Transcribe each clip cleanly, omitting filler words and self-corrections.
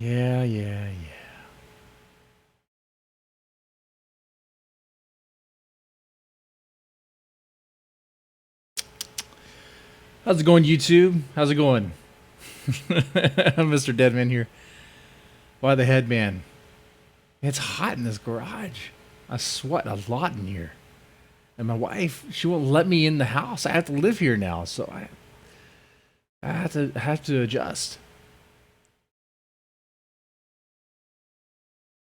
Yeah, yeah, yeah. How's it going, YouTube? How's it going? MrDeadman here. Why the headman? It's hot in this garage. I sweat a lot in here. And my wife, she won't let me in the house. I have to live here now, so I have to adjust.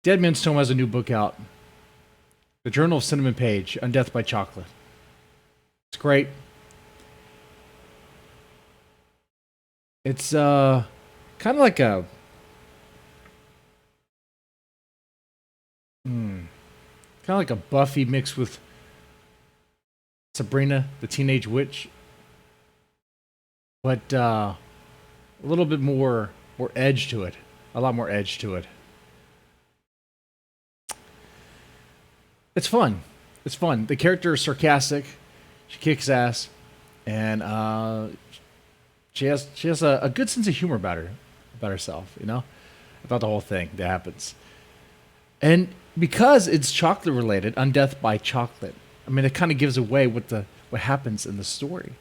Deadman's Tome has a new book out. The Journal of Cinnamon Page, Undeath by Chocolate. It's great. It's kind of like a kind of like a Buffy mixed with Sabrina, the Teenage Witch, but a little bit more edge to it. A lot more edge to it. It's fun. It's fun. The character is sarcastic. She kicks ass, and she has a good sense of humor about herself. You know, about the whole thing that happens, and because it's chocolate related, Undeath by Chocolate. I mean, it kind of gives away what happens in the story.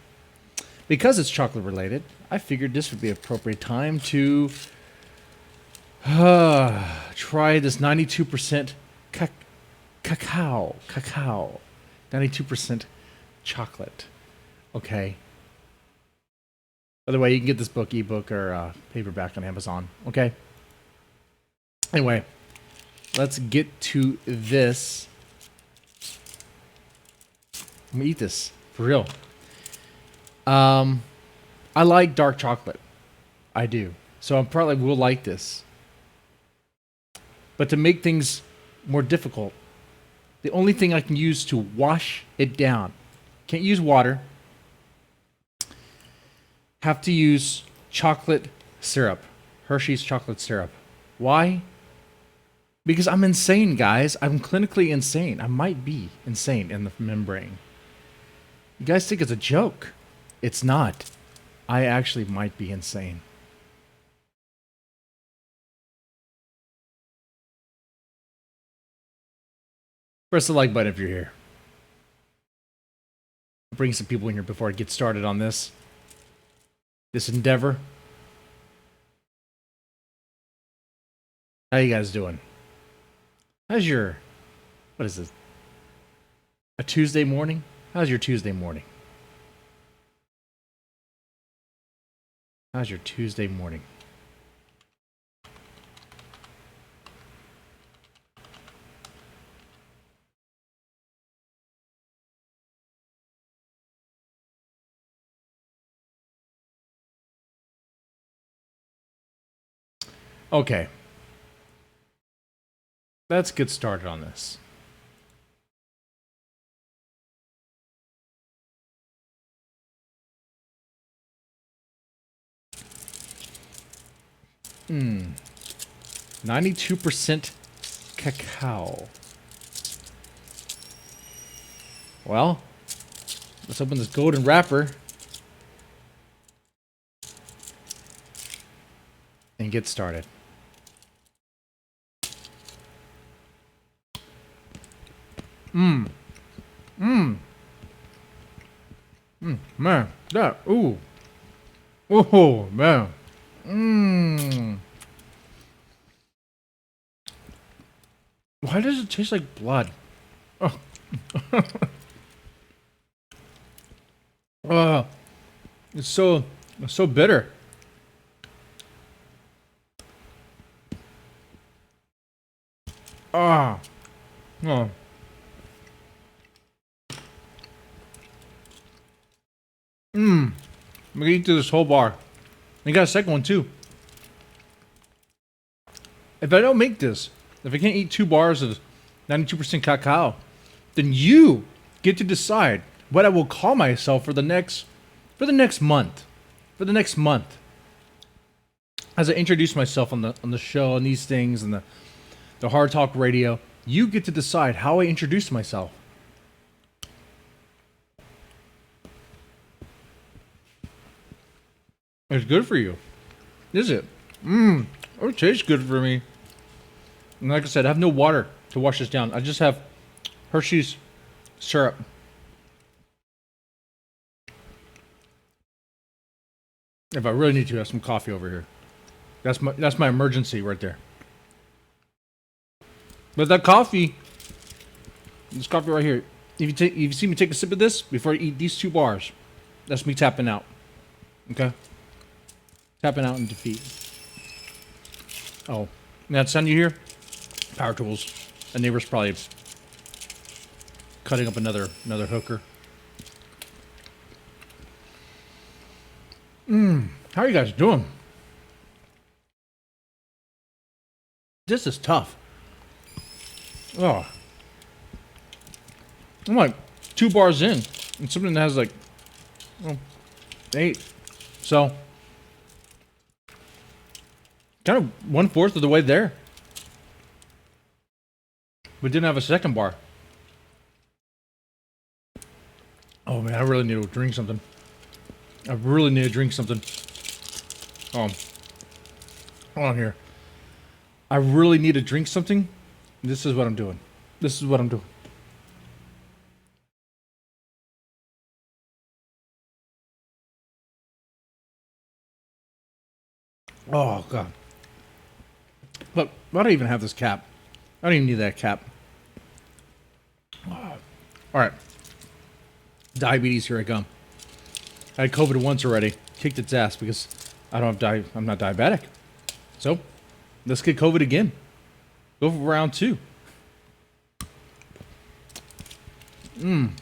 Because it's chocolate related, I figured this would be an appropriate time to try this 92% cacao. 92% chocolate. Okay. By the way, you can get this book, ebook, or paperback on Amazon. Okay. Anyway, let's get to this. I'm gonna eat this for real. I like dark chocolate. I do. So I probably will like this. But to make things more difficult, the only thing I can use to wash it down, can't use water, have to use chocolate syrup. Hershey's chocolate syrup. Why? Because I'm insane, guys. I'm clinically insane. I might be insane in the membrane. You guys think it's a joke. It's not. I actually might be insane. Press the like button if you're here. I'll bring some people in here before I get started on this endeavor. How you guys doing? How's your, what is this? A Tuesday morning? How's your Tuesday morning? How's your Tuesday morning? Okay. Let's get started on this. Hmm. 92% cacao. Well, let's open this golden wrapper and get started. Man, that, ooh. Oh, man. Why does it taste like blood? Oh. It's so bitter. Ah. Oh. I'm gonna eat through this whole bar. You got a second one too. If I don't make this, if I can't eat 2 bars of 92% cacao, then you get to decide what I will call myself for the next month. For the next month. As I introduce myself on the show and these things and the Hard Talk Radio, you get to decide how I introduce myself. It's good for you. Is it? Oh, it tastes good for me. And like I said, I have no water to wash this down. I just have Hershey's syrup. If I really need to, I have some coffee over here. That's my emergency right there. But that coffee, this coffee right here. If you see me take a sip of this before I eat these 2 bars, that's me tapping out. Okay, tapping out in defeat. Oh, that sound you hear? Power tools. The neighbor's probably cutting up another hooker. How are you guys doing? This is tough. Oh, I'm like 2 bars in, and something that has like 8. So, kind of 1/4 of the way there. But didn't have a second bar. Oh man, I really need to drink something. I really need to drink something. Hold on here. I really need to drink something. This is what I'm doing. This is what I'm doing. Oh god. Look, why do I even have this cap? I don't even need that cap. All right. Diabetes, here I come. I had COVID once already. Kicked its ass because I'm not diabetic. So, let's get COVID again. Go for round 2. Man.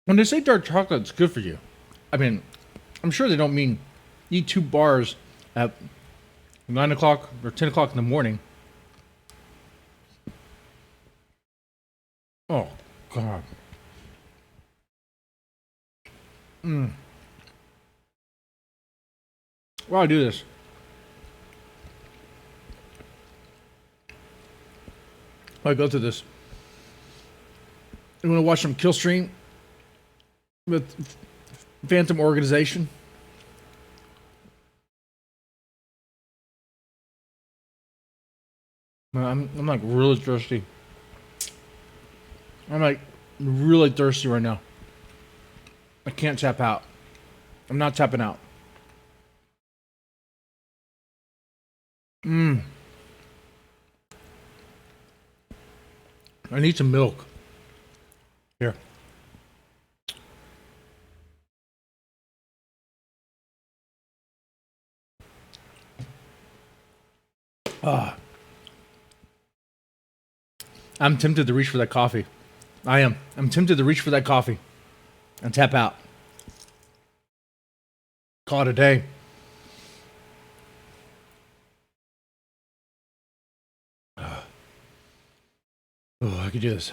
When they say dark chocolate's good for you, I mean, I'm sure they don't mean eat 2 bars at 9 o'clock or 10 o'clock in the morning. Oh, God. Why do I do this? Why I go through this? You want to watch some Killstream with Phantom Organization? I'm like really thirsty. I'm like really thirsty right now. I can't tap out. I'm not tapping out. I need some milk. Here. I'm tempted to reach for that coffee. I am. I'm tempted to reach for that coffee and tap out. Call it a day. Oh, I could do this.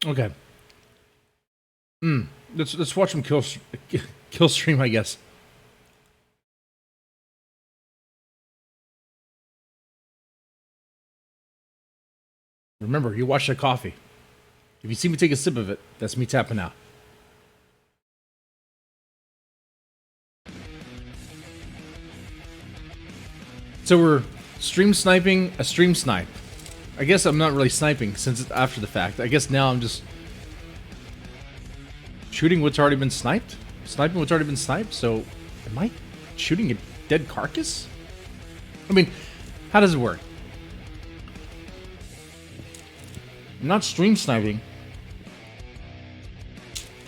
Okay. Let's watch some Killstream, I guess. Remember, you watch the coffee. If you see me take a sip of it, that's me tapping out. So we're stream sniping a stream snipe. I guess I'm not really sniping since it's after the fact. I guess now I'm just shooting what's already been sniped? Sniping what's already been sniped? So, am I shooting a dead carcass? I mean, how does it work? I'm not stream sniping.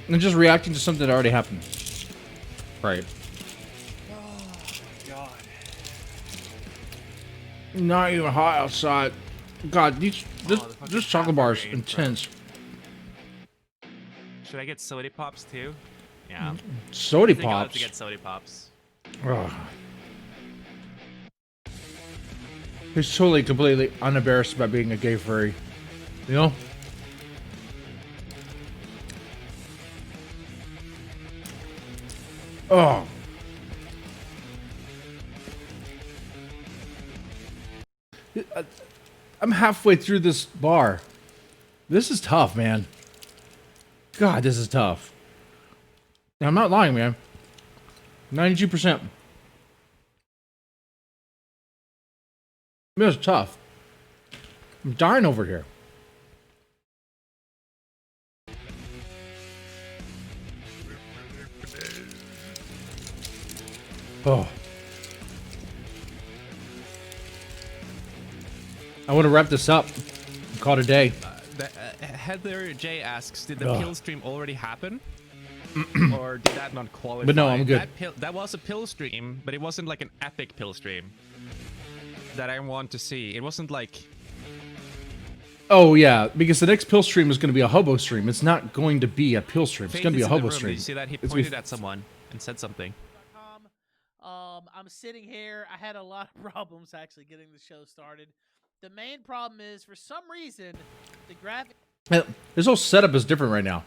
I'm just reacting to something that already happened. Right. Oh, God. Not even hot outside. God, this chocolate bar is intense. Should I get soda pops too? Yeah. Soda I think I'll have pops. to get soda pops. Ugh. He's totally, completely unembarrassed about being a gay furry. You know? Oh. I'm halfway through this bar. This is tough, man. God, this is tough. And I'm not lying, man. 92%. This is tough. I'm dying over here. Oh. I want to wrap this up and call it a day. Heather J asks, did the Ugh. pill stream already happen? Or did that not qualify? But no, I'm good. That was a pill stream, but it wasn't like an epic pill stream that I want to see. It wasn't like... Oh, yeah, because the next pill stream is going to be a hobo stream. It's not going to be a pill stream. It's Faith going to be is a in the hobo room. stream. Did you see that? He It's pointed at someone and said something. I'm sitting here. I had a lot of problems actually getting the show started. The main problem is, for some reason, the graphic This whole setup is different right now.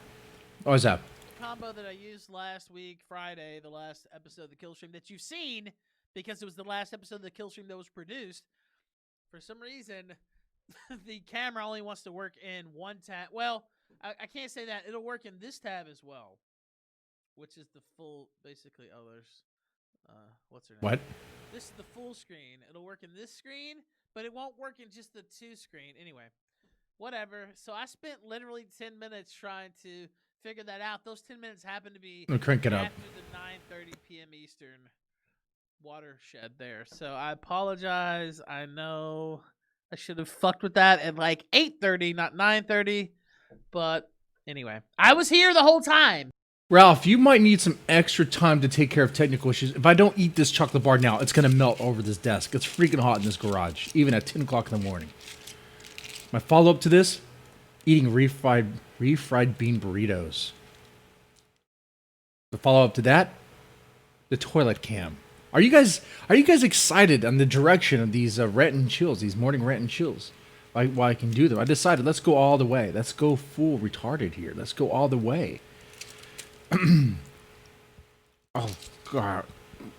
What is that? combo that I used last week, Friday, the last episode of the Killstream that you've seen, because it was the last episode of the Killstream that was produced. For some reason, the camera only wants to work in one tab. Well, I can't say that. It'll work in this tab as well, which is the full, basically. Oh, there's, what's her name? What? This is the full screen. It'll work in this screen, but it won't work in just the 2 screen. Anyway, whatever. So I spent literally 10 minutes trying to figure that out. Those 10 minutes happened to be I'll crank it up. after the 9:30 p.m. Eastern watershed there. So I apologize. I know I should have fucked with that at like 8:30, not 9:30. But anyway, I was here the whole time. Ralph, you might need some extra time to take care of technical issues. If I don't eat this chocolate bar now, it's going to melt over this desk. It's freaking hot in this garage, even at 10 o'clock in the morning. My follow-up to this, eating refried bean burritos. The follow-up to that, the toilet cam. Are you guys excited on the direction of these rant and chills, these morning rant and chills? Why I can do them. I decided, let's go all the way. Let's go full retarded here. Let's go all the way. Oh, God.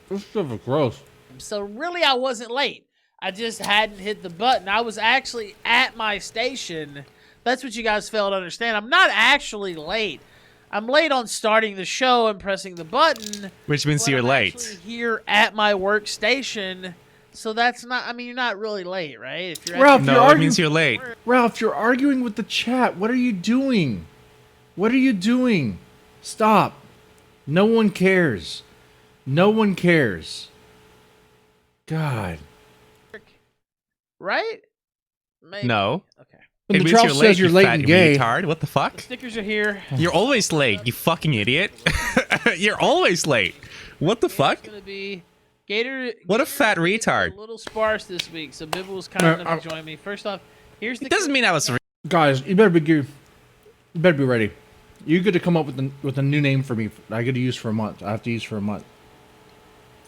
This stuff is gross. So really, I wasn't late. I just hadn't hit the button. I was actually at my station. That's what you guys failed to understand. I'm not actually late. I'm late on starting the show and pressing the button. Which means but you're I'm late. actually here at my workstation. So that's not, I mean, you're not really late, right? If you're at Ralph, your- you're No, it arguing- means you're late. Ralph, you're arguing with the chat. What are you doing? What are you doing? Stop. No one cares. No one cares. God. Right? Maybe. No. Okay. When It the means Ralph you're late, says you're you late fat and gay. retard. What the fuck? Stickers are here. You're always late, you fucking idiot. You're always late. What the fuck? It's gonna be Gator. What a Gator fat is retard. A little sparse this week, so Bibble was kind enough to join me. First off, here's the. It doesn't mean I was... Guys, you better be ready. You get to come up with a new name for me. I get to use for a month. I have to use for a month.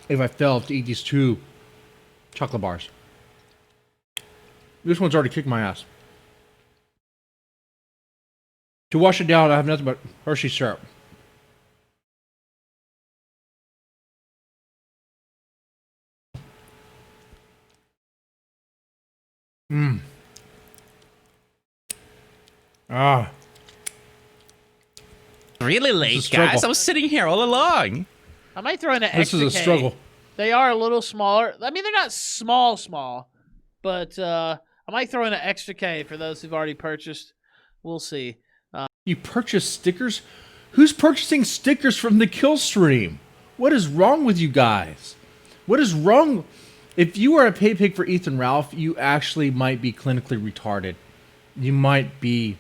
If I fail to eat these 2 chocolate bars. This one's already kicked my ass. To wash it down, I have nothing but Hershey syrup. Mmm. Ah. Really late, a struggle. guys. I was sitting here all along. I might throw in an This extra is a K. struggle. They are a little smaller. I mean, they're not small, but I might throw in an extra K for those who've already purchased. We'll see. You purchase stickers? Who's purchasing stickers from the Killstream? What is wrong with you guys? What is wrong? If you are a pay pig for Ethan Ralph, you actually might be clinically retarded. You might be.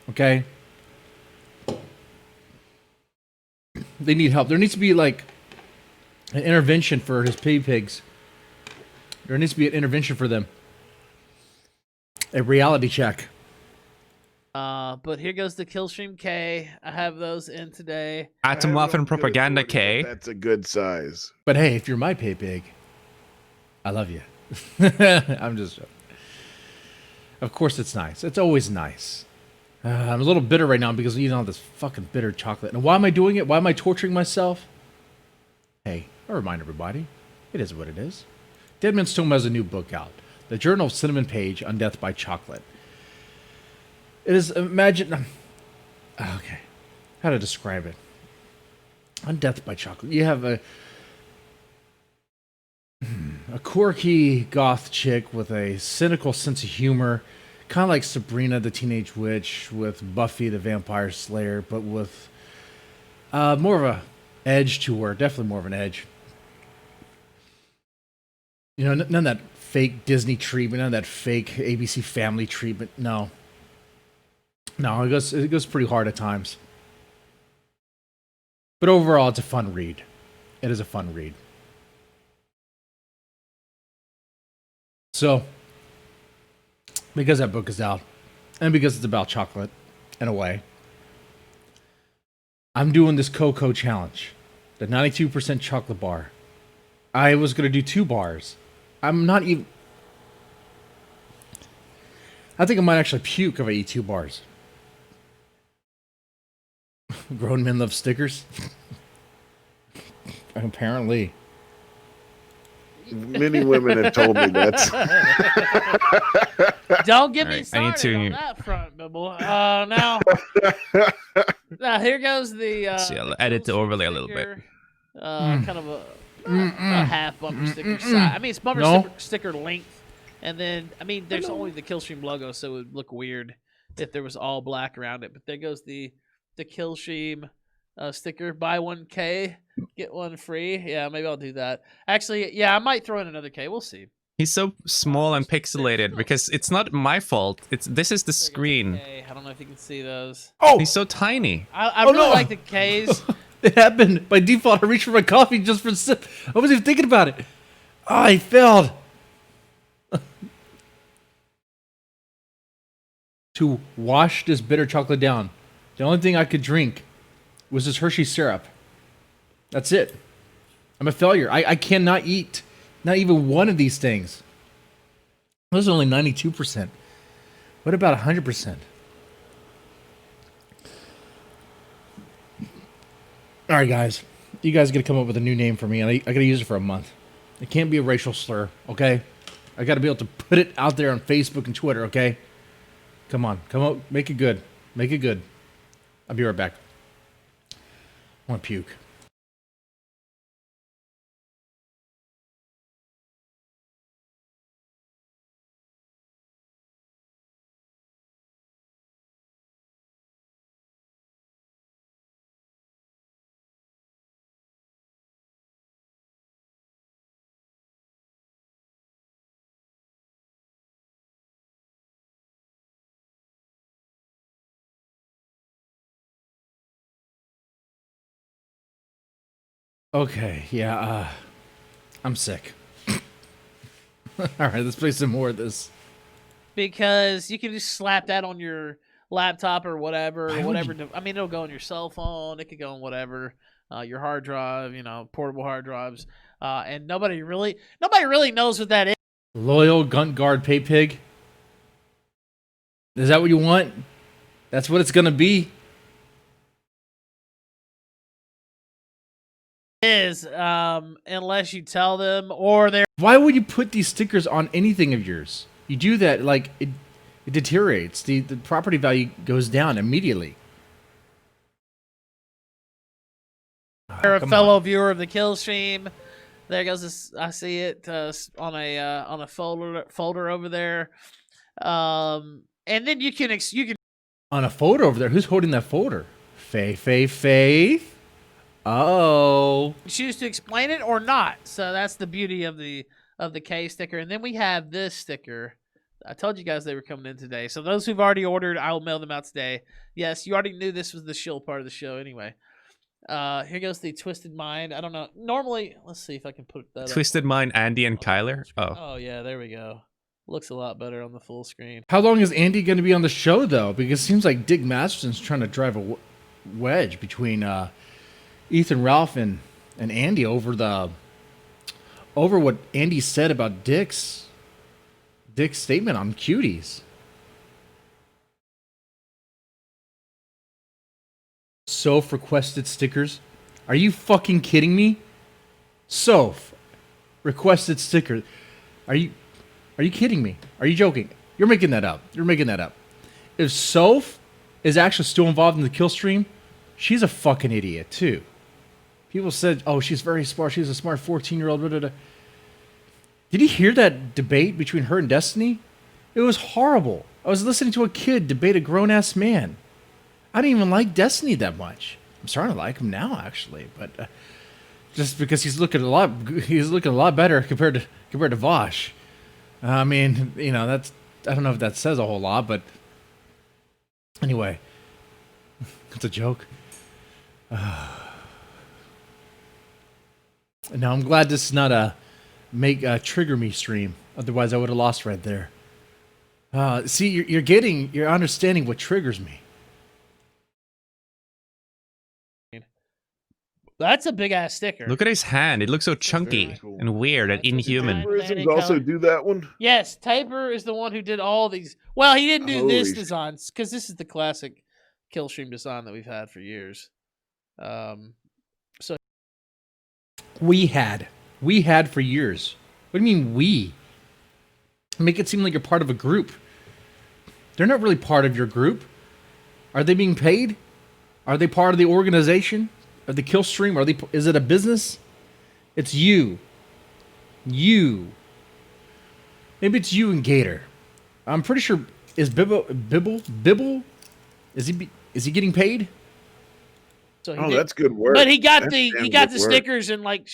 Okay? They need help. There needs to be like an intervention for his pay pigs. There needs to be an intervention for them. A reality check. But here goes the Killstream K. I have those in today. Atom Muffin Propaganda K. That's a good size. But hey, if you're my pay pig, I love you. I'm just joking. Of course it's nice. It's always nice. I'm a little bitter right now because I'm eating all this fucking bitter chocolate. And why am I doing it? Why am I torturing myself? Hey, I remind everybody, it is what it is. Deadman Stone has a new book out. The Journal of Cinnamon Page on Death by Chocolate. It is, imagine, okay, how to describe it. On Death by Chocolate, you have a quirky goth chick with a cynical sense of humor, kind of like Sabrina the Teenage Witch with Buffy the Vampire Slayer, but with more of a edge to her, definitely more of an edge. You know, none of that fake Disney treatment, none of that fake ABC Family treatment. No, it goes pretty hard at times. But overall, it's a fun read. It is a fun read. So, because that book is out, and because it's about chocolate, in a way, I'm doing this Cocoa Challenge, the 92% chocolate bar. I was going to do 2 bars. I'm not even... I think I might actually puke if I eat 2 bars. Grown men love stickers. Apparently. Many women have told me that. Don't get me Alright, I need started on to- that front, Bibble. Now here goes the. See, I'll the edit the Killstream overlay a little bit. sticker. Kind of a half bumper sticker size. I mean, it's bumper No. sticker length, and then I mean, there's only the Killstream logo, so it would look weird if there was all black around it. But there goes the Killstream sticker. Buy 1K, get 1 free. Yeah, maybe I'll do that. Actually, yeah, I might throw in another K. We'll see. He's so small and pixelated because it's not my fault. This is the There goes the screen. K. I don't know if you can see those. Oh! He's so tiny. I Oh, really no. like the K's. It happened. By default, I reached for my coffee just for a sip. I wasn't even thinking about it. Oh, I failed. To wash this bitter chocolate down, the only thing I could drink was this Hershey syrup. That's it. I'm a failure. I cannot eat not even one of these things. Those are only 92%. What about 100%? All right, guys. You guys got to come up with a new name for me, and I got to use it for a month. It can't be a racial slur, okay? I got to be able to put it out there on Facebook and Twitter, okay? Come on. Come on. Make it good. Make it good. I'll be right back. I want to puke. Okay, yeah, I'm sick. All right, let's play some more of this. Because you can just slap that on your laptop or whatever, Why or would whatever. you- I mean, it'll go on your cell phone. It could go on whatever, your hard drive, portable hard drives. And nobody really knows what that is. Loyal Gunt Guard Pay Pig. Is that what you want? That's what it's gonna be. Unless you tell them, or they're Why would you put these stickers on anything of yours? You do that, like, it deteriorates. The property value goes down immediately. a come fellow on. viewer of the Killstream. There goes this. I see it on a folder over there. And then you can On a folder over there. Who's holding that folder? Faith. Oh. choose to explain it or not. So that's the beauty of the K sticker. And then we have this sticker. I told you guys they were coming in today. So those who've already ordered, I will mail them out today. Yes, you already knew this was the shill part of the show anyway. Here goes the Twisted Mind. I don't know. Normally, let's see if I can put that Twisted up. Mind, Andy and on the full Kyler. screen. Oh, Oh yeah, there we go. Looks a lot better on the full screen. How long is Andy going to be on the show, though? Because it seems like Dick Masterson's trying to drive a wedge between Ethan Ralph and Andy over what Andy said about Dick's statement on cuties. Soph requested stickers. Are you fucking kidding me? Soph requested stickers. Are you kidding me? Are you joking? You're making that up. You're making that up. if Soph is actually still involved in the kill stream, she's a fucking idiot too. People said, "Oh, she's very smart. She's a smart 14-year-old." Did you hear that debate between her and Destiny? It was horrible. I was listening to a kid debate a grown-ass man. I didn't even like Destiny that much. I'm starting to like him now, actually, but just because he's looking a lot better compared to Vosh. I mean, you know, I don't know if that says a whole lot, but anyway, it's a joke. Now I'm glad this is not a trigger me stream. Otherwise, I would have lost right there. See, you're understanding what triggers me. That's a big ass sticker. Look at his hand. It looks so chunky cool. and weird and inhuman. Prisms also do that one? Yes, Taper is the one who did all these. Well, he didn't do Holy this sh- design because this is the classic Killstream design that we've had for years. We had for years. What do you mean we? Make it seem like you're part of a group. They're not really part of your group. Are they being paid? Are they part of the organization? Of the kill stream? Is it a business? It's you. Maybe it's you and Gator. I'm pretty sure is Bibble? Is he getting paid? So That's good work. But he got That's the damn good work. stickers and like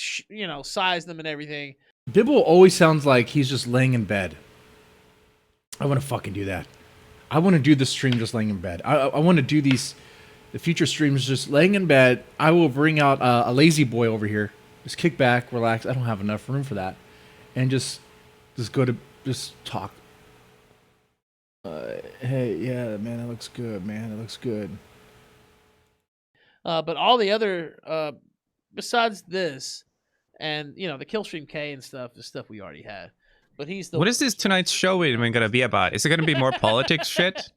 sized them and everything. Bibble always sounds like he's just laying in bed. I want to fucking do that. I want to do the stream just laying in bed. I want to do the future streams just laying in bed. I will bring out a lazy boy over here. Just kick back, relax. I don't have enough room for that. And just talk. Hey, yeah, man, it looks good, man. It looks good. But all the other, besides this, and the Killstream K and stuff, the stuff we already had. But he's the. What is this tonight's show even going to be about? Is it going to be more politics shit?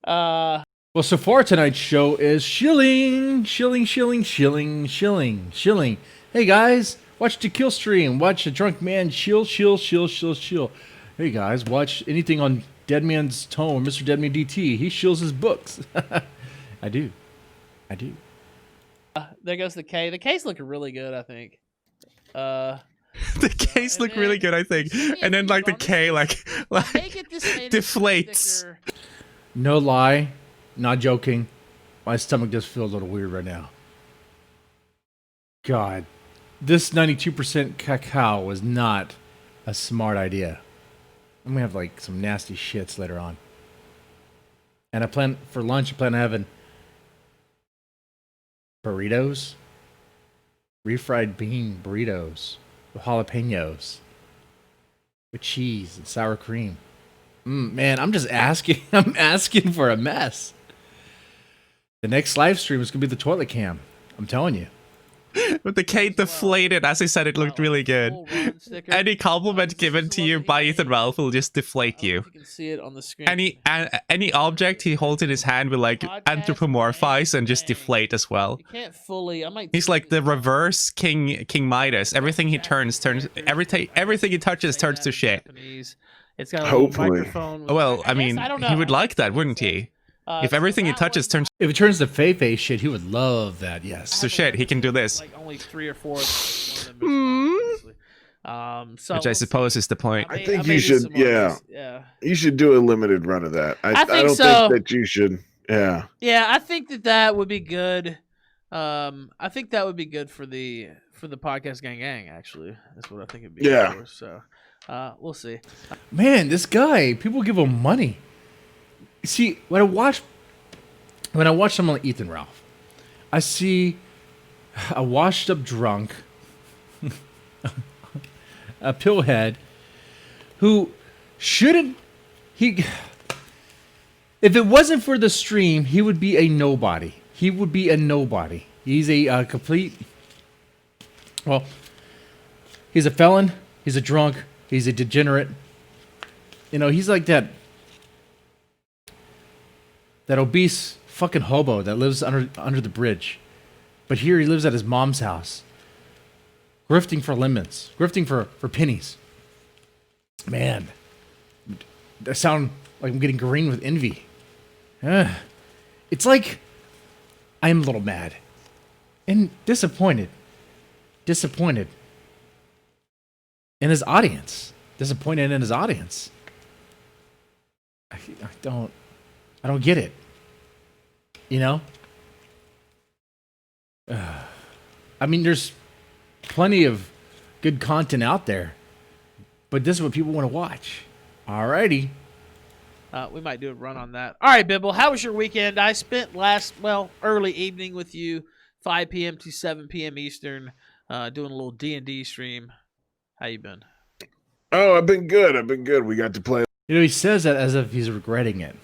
Well, so far tonight's show is shilling. Hey guys, watch the kill stream. Watch a drunk man shill. Hey guys, watch anything on Deadman's Tome, Mr. Deadman DT. He shills his books. I do. There goes the K. The K's looking really good, I think. The K's look really good, I think. And then like the K deflates. No lie, not joking. My stomach does feel a little weird right now. God, this 92% cacao was not a smart idea. I'm gonna have like some nasty shits later on. And I plan on having burritos, refried bean burritos with jalapenos, with cheese and sour cream. Man, I'm just asking. I'm asking for a mess. The next live stream is gonna be the toilet cam. I'm telling you. With the K deflated, as I said, it looked really good. Any compliment given to you by Ethan Ralph will just deflate you. You can see it on the screen. Any object he holds in his hand will like anthropomorphize and just deflate as well. You can't fully. He's like the reverse King Midas. Everything he turns everything he touches turns to shit. It's got a Hopefully. microphone. Well, I mean, don't know. he would like that, wouldn't he? If everything he touches turns If it turns to Fei shit, he would love that. Yes. to shit, he can do this. Like only 3 or 4 of them. Obviously. So Which I suppose is the point. I think you should, yeah. You should do a limited run of that. I think don't so. think that you should. Yeah. Yeah, I think that would be good. I think that would be good for the podcast gang. Actually, that's what I think it'd be. Yeah. For, so, we'll see. Man, this guy, people give him money. See, when I watch someone like Ethan Ralph, I see a washed up drunk, a pillhead, who shouldn't. If it wasn't for the stream, he would be a nobody. He's a complete. Well, he's a felon. He's a drunk. He's a degenerate. He's like that obese fucking hobo that lives under the bridge. But here he lives at his mom's house. Grifting for lemons. Grifting for pennies. Man. I sound like I'm getting green with envy. It's like I'm a little mad and disappointed. Disappointed in his audience. Disappointed in his audience. I don't get it. You know? I mean, there's plenty of good content out there, but this is what people want to watch. Alrighty. We might do a run on that. All right, Bibble, how was your weekend? I spent early evening with you, 5 p.m. to 7 p.m. Eastern, doing a little D&D stream. How you been? Oh, I've been good. We got to play You know, he says that as if he's regretting it.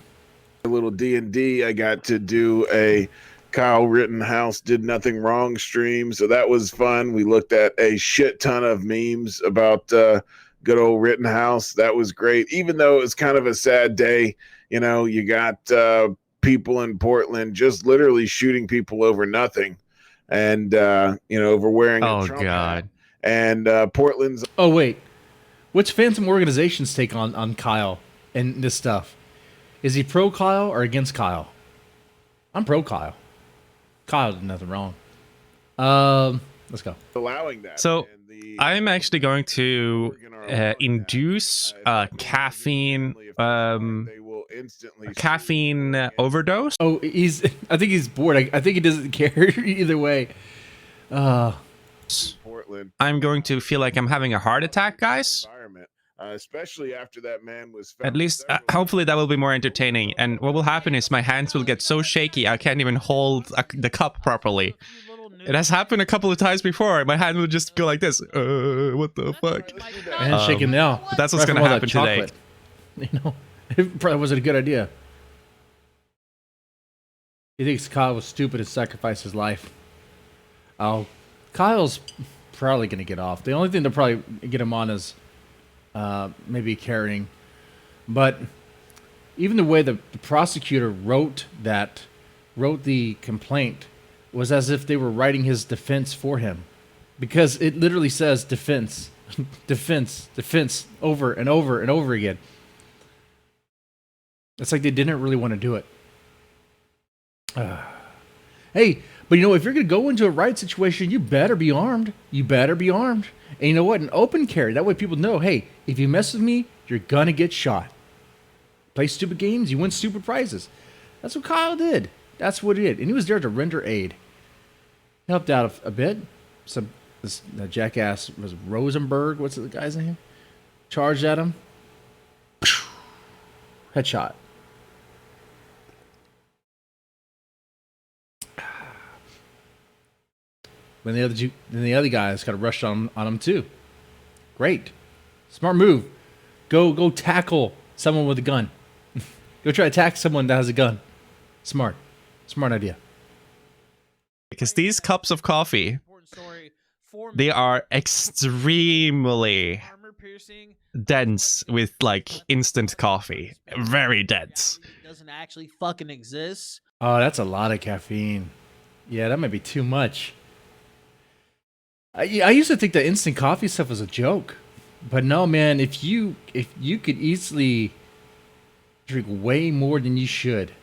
a little D&D. I got to do a Kyle Rittenhouse Did Nothing Wrong stream, so that was fun. We looked at a shit ton of memes about good old Rittenhouse. That was great, even though it was kind of a sad day. You know, you got people in Portland just literally shooting people over nothing, and over wearing a Trump hat. And Portland's. Oh wait, what's Phantom Organization's take on Kyle and this stuff? Is he pro Kyle or against Kyle? I'm pro Kyle. Kyle did nothing wrong. Let's go. Allowing that. So I'm actually going to induce caffeine overdose. Oh, I think he's bored. I think he doesn't care either way. Portland. I'm going to feel like I'm having a heart attack, guys. Especially after that man was found. At least, hopefully that will be more entertaining. And what will happen is my hands will get so shaky I can't even hold the cup properly. It has happened a couple of times before. My hand will just go like this. What the fuck? My hand's shaking now. That's what's going to happen today. You know, it probably wasn't a good idea. He thinks Kyle was stupid and sacrificed his life. Oh, Kyle's probably going to get off. The only thing they'll probably get him on is maybe carrying. But even the way the prosecutor wrote the complaint was as if they were writing his defense for him. Because it literally says defense, defense, defense over and over and over again. It's like they didn't really want to do it. Hey, but you know, if you're going to go into a riot situation, you better be armed. You better be armed. And you know what? An open carry. That way people know, hey, if you mess with me, you're going to get shot. Play stupid games, you win stupid prizes. That's what Kyle did. That's what he did. And he was there to render aid. He helped out a bit. This jackass was Rosenberg. What's the guy's name? Charged at him. Headshot. Then the other guys got rushed on him too. Great, smart move. Go tackle someone with a gun. Go try to attack someone that has a gun. Smart idea. Because these cups of coffee, they are extremely dense with like instant coffee. Very dense. It doesn't actually fucking exist. Oh, that's a lot of caffeine. Yeah, that might be too much. I used to think that instant coffee stuff was a joke, but no, man. If you could easily drink way more than you should,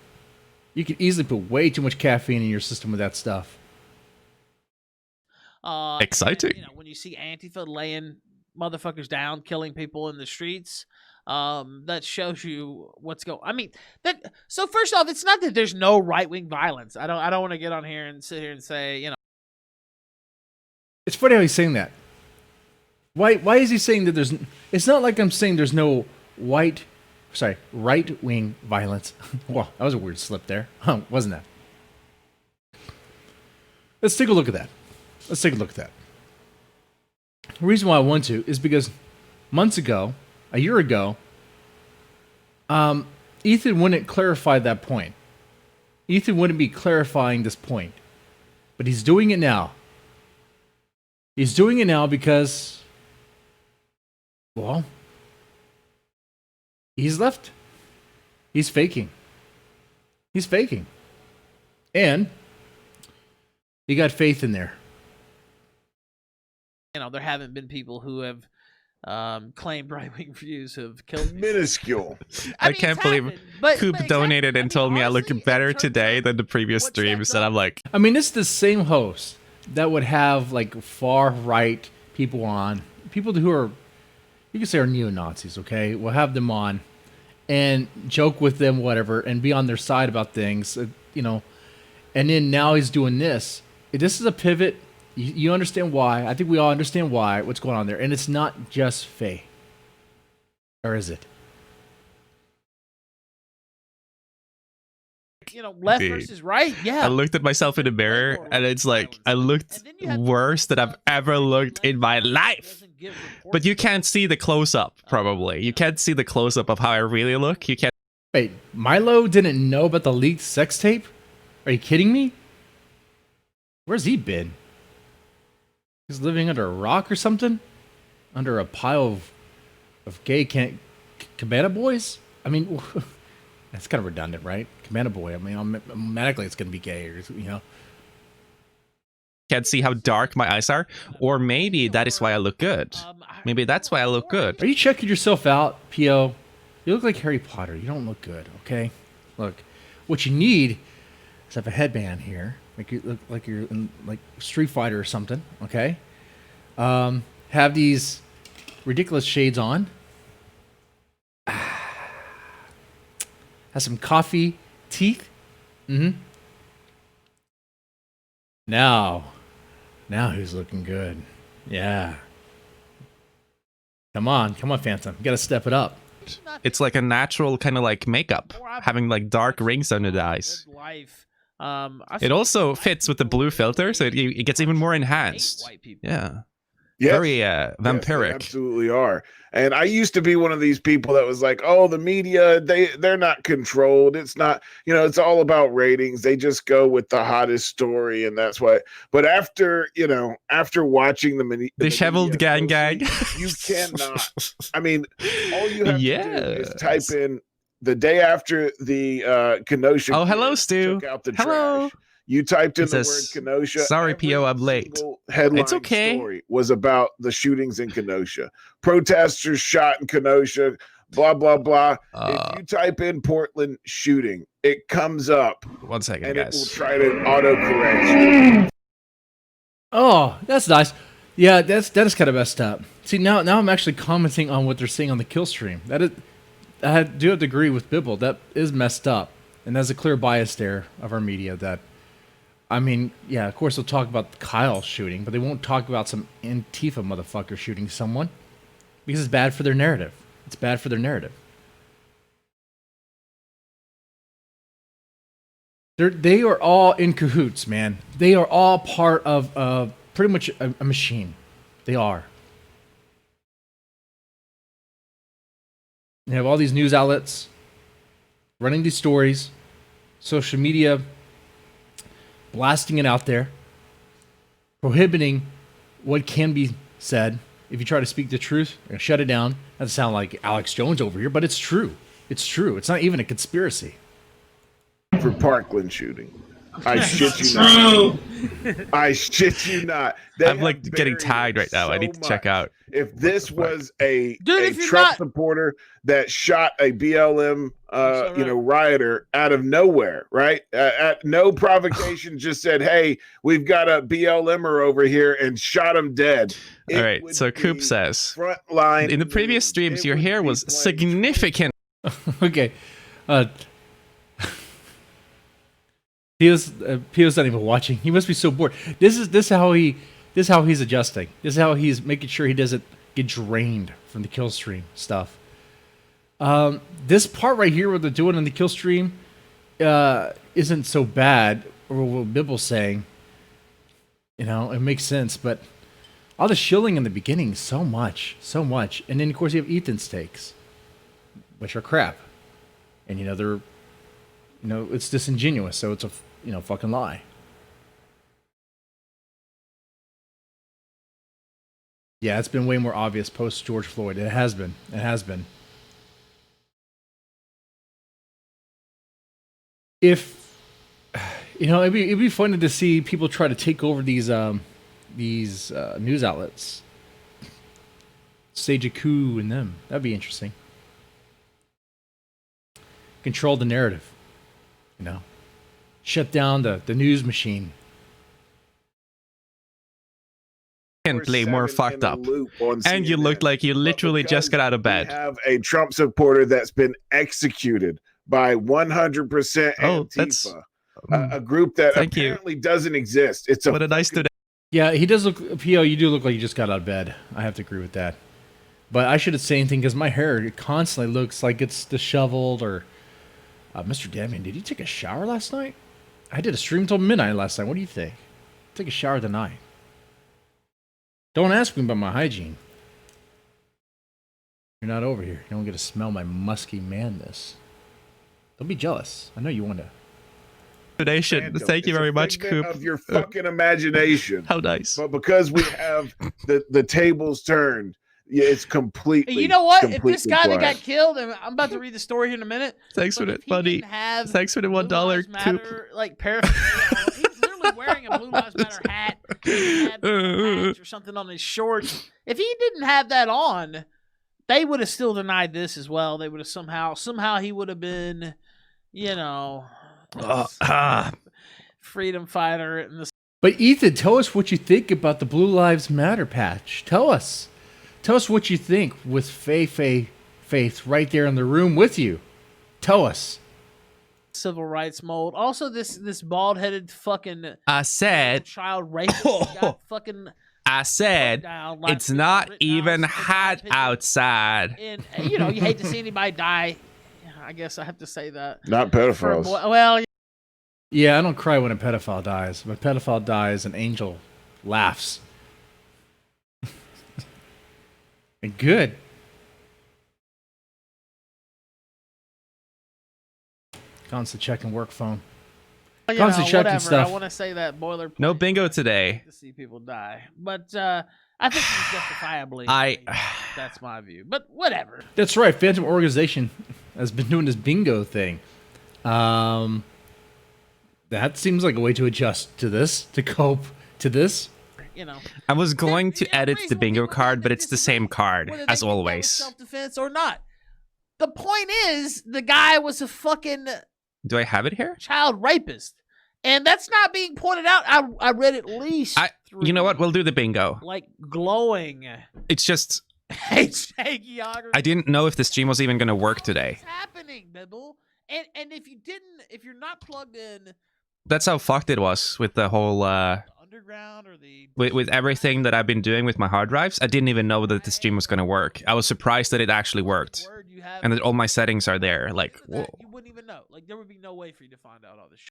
you could easily put way too much caffeine in your system with that stuff. Exciting. And, when you see Antifa laying motherfuckers down, killing people in the streets, that shows you what's going. I mean, that. So first off, it's not that there's no right wing violence. I don't want to get on here and sit here and say, It's funny how he's saying that. Why is he saying that there's... It's not like I'm saying there's no right-wing violence. Wow, that was a weird slip there. Wasn't that? Let's take a look at that. The reason why I want to is because a year ago, Ethan wouldn't clarify that point. Ethan wouldn't be clarifying this point. But he's doing it now. He's doing it now because, well, he's left. He's faking. And he got faith in there. There haven't been people who have claimed right-wing views have killed people. Minuscule. I mean, can't it's believe happened, but Coop it's donated happened. and told me I look honestly, in better terms today of than the previous what streams, stands and up- I'm like, I mean, it's the same host that would have like far right people on, people who are, you can say are neo-Nazis, okay? We'll have them on and joke with them, whatever, and be on their side about things, you know. And then now he's doing this. This is a pivot. You understand why. I think we all understand why, what's going on there. And it's not just Faye. Or is it? Left Dude. versus right. Yeah. I looked at myself in the mirror, and it's like, I looked worse than I've ever looked in my life. But you can't see the close-up, probably. You can't see the close-up of how I really look. You can't. Wait, Milo didn't know about the leaked sex tape? Are you kidding me? Where's he been? He's living under a rock or something? Under a pile of gay cabana boys? I mean, that's kind of redundant, right? Cabana boy. I mean, automatically it's going to be gay, or, you know. Can't see how dark my eyes are, or maybe that is why I look good. Maybe that's why I look good. Are you checking yourself out, P.O.? You look like Harry Potter. You don't look good, okay? Look, what you need is have a headband here, like you look like you're in like Street Fighter or something, okay? Have these ridiculous shades on. Have some coffee teeth. Mm-hmm. Now who's looking good? Yeah. Come on, Phantom. You gotta step it up. It's like a natural kind of like makeup, having like dark rings under the eyes. It also fits with the blue filter, so it gets even more enhanced. Yeah. Yes. Very Yes, vampiric. they absolutely are. And I used to be one of these people that was like, oh, the media, they're not controlled. It's not, it's all about ratings. They just go with the hottest story, and that's why. But after watching the Disheveled media gang. you cannot. I mean, all you have to do is type Yes. in the day after the Kenosha. Oh, hello, kids Stu. took out the Hello. trash. You typed in It the says, word Kenosha. "Sorry, every P.O., I'm late." single headline It's okay. story was about the shootings in Kenosha. Protesters shot in Kenosha, blah, blah, blah. If you type in Portland shooting, it comes up. 1 second, And guys. it will try to autocorrect you. Oh, that's nice. Yeah, that is kind of messed up. See, now I'm actually commenting on what they're saying on the kill stream. I do have to agree with Bibble. That is messed up. And there's a clear bias there of our media that, I mean, yeah, of course they'll talk about Kyle shooting, but they won't talk about some Antifa motherfucker shooting someone because it's bad for their narrative. It's bad for their narrative. They are all in cahoots, man. They are all part of pretty much a machine. They are. You have all these news outlets running these stories, social media blasting it out there, prohibiting what can be said. If you try to speak the truth, they're gonna shut it down. Doesn't sound like Alex Jones over here, but it's true. It's true. It's not even a conspiracy. For Parkland shooting. I shit you not. I shit you not. They I'm have like getting buried tagged right now. I so need to check much. out. If this was a if you're Trump not- supporter that shot a BLM rioter out of nowhere, right? At no provocation, just said, "Hey, we've got a BLMer over here," and shot him dead. All right, so Coop says, frontline in the previous news. streams, It your would hair be was playing significant. Okay. Pio's not even watching. He must be so bored. This is how he's adjusting. This is how he's making sure he doesn't get drained from the kill stream stuff. This part right here, what they're doing in the kill stream, isn't so bad. Or what Bibble's saying, it makes sense. But all the shilling in the beginning, so much, and then of course you have Ethan's takes, which are crap, and they're, it's disingenuous, so it's a fucking lie. Yeah, it's been way more obvious post George Floyd. It has been. If it'd be funny to see people try to take over these news outlets. stage a coup in them. That'd be interesting. Control the narrative. You know, shut down the news machine. Can play more fucked up. And you looked like you literally just got out of bed. We have a Trump supporter that's been executed by 100% Oh, that's Antifa, a group that thank you. apparently doesn't exist. It's What a nice today. Yeah, he does look. P.O., you do look like you just got out of bed. I have to agree with that. But I shouldn't say anything because my hair it constantly looks like it's disheveled. Or MrDeadman, did you take a shower last night? I did a stream till midnight last night. What do you think? Take a shower tonight. Don't ask me about my hygiene. You're not over here. You don't get to smell my musky manness. Don't be jealous. I know you want to. Thank you very much, Coop. Of your fucking imagination. How nice. But because we have the tables turned, yeah, it's completely. You know what? If completely this guy that quiet. got killed, and I'm about to read the story here in a minute. Thanks for it, buddy. Thanks for the $1, Coop. Like paraphernalia. He's literally wearing a Blue Lives Matter hat. He had patch or something on his shorts. If he didn't have that on, they would have still denied this as well. They would have somehow he would have been, you know, freedom fighter. And this. But Ethan, tell us what you think about the Blue Lives Matter patch. Tell us what you think with Faith right there in the room with you. Tell us. Civil rights mold. Also, this bald-headed fucking I said child rapist got fucking. I said down, it's not even hot outside. And you know, you hate to see anybody die. I guess I have to say that. Not For a pedophiles. boy, well, Yeah, I don't cry when a pedophile dies. When a pedophile dies, an angel laughs. And good. Constant checking work phone. you Constant know, checking whatever. stuff. I want to say that boilerplate. No bingo today. To see people die, but I think he's justifiably. That's my view, but whatever. That's right. Phantom Organization has been doing this bingo thing. That seems like a way to adjust to this, to cope to this. You know, I was going to Yeah, edit the reasonable bingo people card, think but that it's the this is same card, whether they as think that was always. self-defense or not. The point is, the guy was a fucking Do I have it here? child rapist, and that's not being pointed out. I read at least. You know what? We'll do the bingo. like glowing. It's just, Hagiography. I didn't know if the stream was even going to work today. What's happening, Bibble? And if you're not plugged in, That's how fucked it was with the whole, the underground or the with everything that I've been doing with my hard drives. I didn't even know that the stream was going to work. I was surprised that it actually worked. word you have, And that all my settings are there. Like, that whoa. you wouldn't even know. Like there would be no way for you to find out all this shit.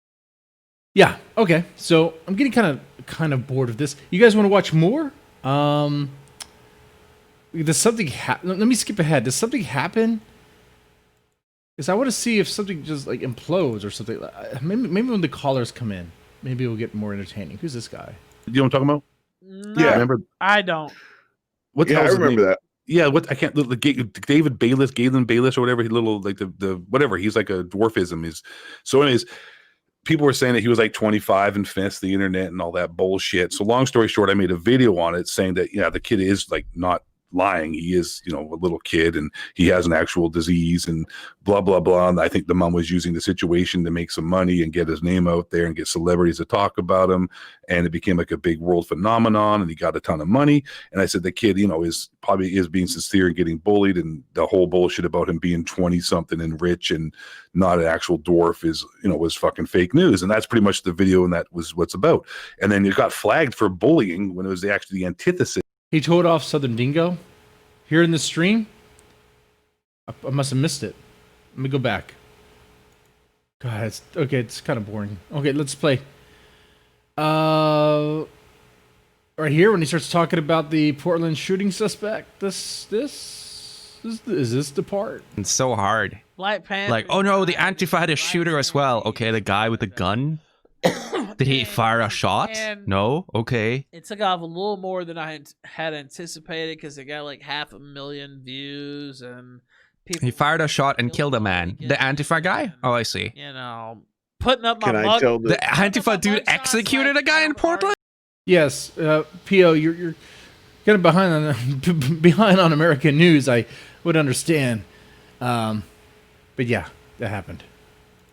Yeah. Okay. So I'm getting kind of bored of this. You guys want to watch more? Does something happen? Let me skip ahead. Does something happen? Because I want to see if something just like implodes or something. Maybe when the callers come in, maybe it'll get more entertaining. Who's this guy? You know what I'm talking about? No, Yeah. Remember I don't. what the Yeah, hell I is his remember name? that. Yeah, what I can't. David Bayless, Galen Bayless, or whatever. He little like the whatever. He's like a dwarfism. He's so. Anyways, people were saying that he was like 25 and fenced the internet and all that bullshit. So long story short, I made a video on it saying that the kid is like not lying. He is, a little kid and he has an actual disease and blah, blah, blah. And I think the mom was using the situation to make some money and get his name out there and get celebrities to talk about him. And it became like a big world phenomenon and he got a ton of money. And I said, the kid, is being sincere and getting bullied. And the whole bullshit about him being 20 something and rich and not an actual dwarf was fucking fake news. And that's pretty much the video. And that was what's about. And then it got flagged for bullying when it was actually the antithesis. He told off Southern Dingo here in the stream. I must have missed it. Let me go back. God, it's kind of boring. Okay, let's play. Right here when he starts talking about the Portland shooting suspect. Is this the part? It's so hard. Black Panther. Like, oh no, the Antifa had a shooter as well. Okay, the guy with the gun. Did he fire a shot? And No? Okay. it took off a little more than I had anticipated because it got like 500,000 views and people. He fired a shot and killed a man. The Antifa guy? Oh, I see. Putting up my Can I mug. tell The the Antifa dude executed a guy in Portland? Yes, P.O., you're kind of behind on American news, I would understand. But yeah, that happened.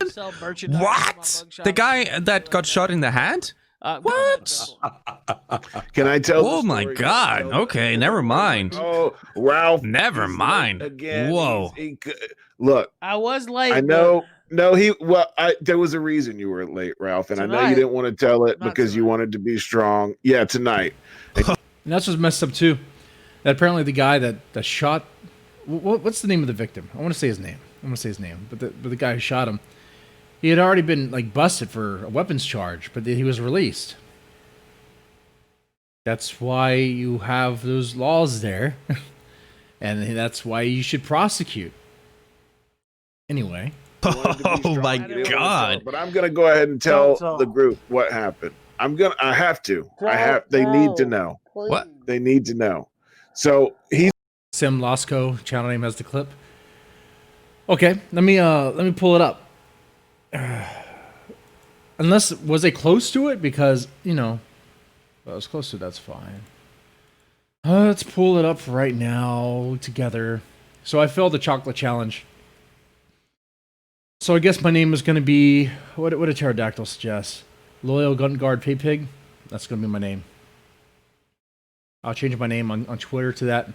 Sell merchandise on What? Mugshot. The guy that got shot in the hand? Go ahead, What? Bill. Can I tell? Oh the my story? God. Can I tell Okay, the- never mind. Oh, Ralph. Never he's mind. late again. Whoa. Look, I was late. I know. No, there was a reason you were late, Ralph, and I know you Tonight. didn't want to tell it Not because you tonight. wanted to be strong. Yeah, tonight. And that's what's messed up too. That apparently the guy that shot, what's the name of the victim? I want to say his name. But the guy who shot him, he had already been like busted for a weapons charge, but he was released. That's why you have those laws there, and that's why you should prosecute. Anyway, You wanted to be Oh strong, my you didn't want to God. tell it, but I'm gonna go ahead and tell Don't the group what happened. I have to. They need to know. What? They need to know. So he's Sim Lasco channel name has the clip. Okay, let me pull it up. Unless was they close to it? Because well, I was close to it, that's fine. Let's pull it up right now together. So I failed the chocolate challenge. So I guess my name is going to be what did Pterodactyl suggest? Loyal Gun Guard Pay Pig. That's going to be my name. I'll change my name on Twitter to that.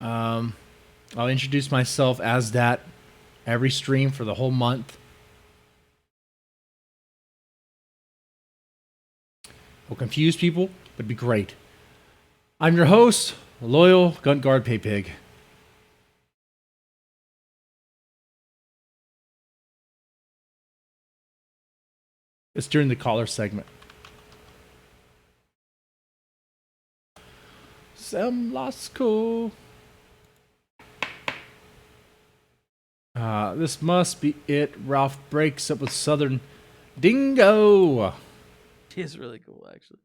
I'll introduce myself as that every stream for the whole month. Will confuse people, but be great. I'm your host, Loyal Gun Guard Pay Pig. It's during the caller segment. Sam Lasco. This must be it. Ralph breaks up with Southern Dingo. He's really cool, actually.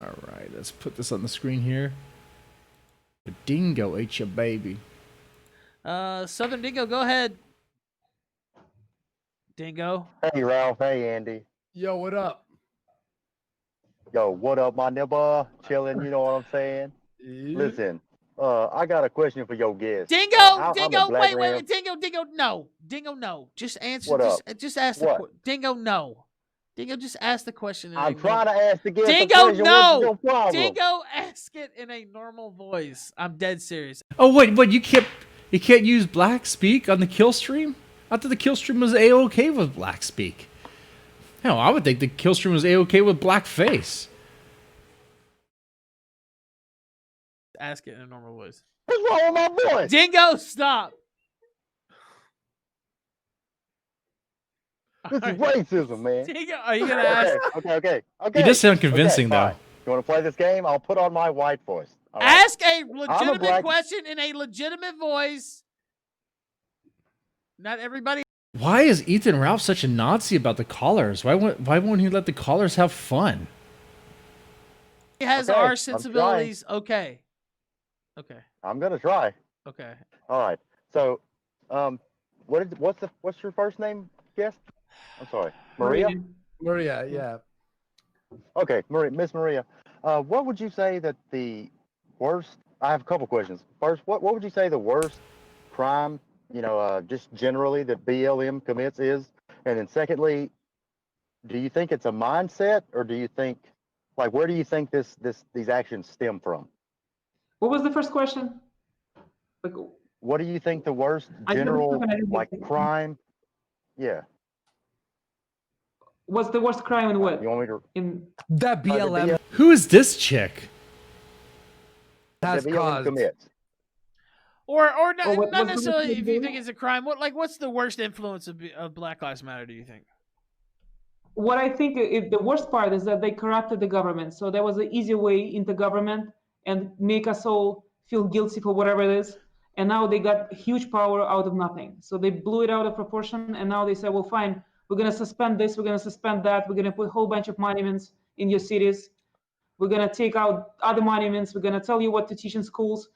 All right, let's put this on the screen here. The dingo ate your baby. Southern Dingo, go ahead. Dingo. Hey, Ralph. Hey, Andy. Yo, what up? Yo, what up, my nibba? Chilling, you know what I'm saying? Listen, I got a question for your guest. Dingo, I'm Dingo, a wait, black man. Dingo, no. Dingo, no. Just answer. What up? Just ask the What? question. Dingo, no. Dingo, just ask the question. In I'm a trying to ask the guest Dingo, a question. no. What's your problem? Dingo, ask it in a normal voice. I'm dead serious. Oh wait, you can't use black speak on the Killstream? I thought the Killstream was A-OK with black speak. Hell, I would think the Killstream was A-OK with black face. Ask it in a normal voice. What's wrong with my voice? Dingo, stop. This is Alright. racism, man. Dingo, are you gonna ask? Okay. He does sound convincing though. fine. You want to play this game? I'll put on my white voice. All right? Ask a legitimate black- question in a legitimate voice. Not everybody. Why is Ethan Ralph such a Nazi about the callers? Why won't he let the callers have fun? has Okay, our I'm sensibilities. Okay. Okay. I'm gonna try. Okay. All right. So, what's your first name, guest? I'm sorry, Maria. Maria, yeah. Okay, Miss Maria. What would you say that the worst? I have a couple questions. First, what would you say the worst crime, just generally that BLM commits is? And then secondly, do you think it's a mindset, or do you think, where do you think these actions stem from? What was the first question? Like, What do you think the worst I don't general know, I didn't get it. crime? Yeah. what's the worst crime in what? You want me to? In That BLM Who is this chick? has that BLM caused. commits. Or not, Or what- not what's the necessarily most if you influence? think it's a crime. What's the worst influence of Black Lives Matter? Do you think? what I think the worst part is that they corrupted the government. So there was an easy way into government and make us all feel guilty for whatever it is. And now they got huge power out of nothing. So they blew it out of proportion. And now they say, well, fine, we're going to suspend this. We're going to suspend that. We're going to put a whole bunch of monuments in your cities. We're going to take out other monuments. We're going to tell you what to teach in schools.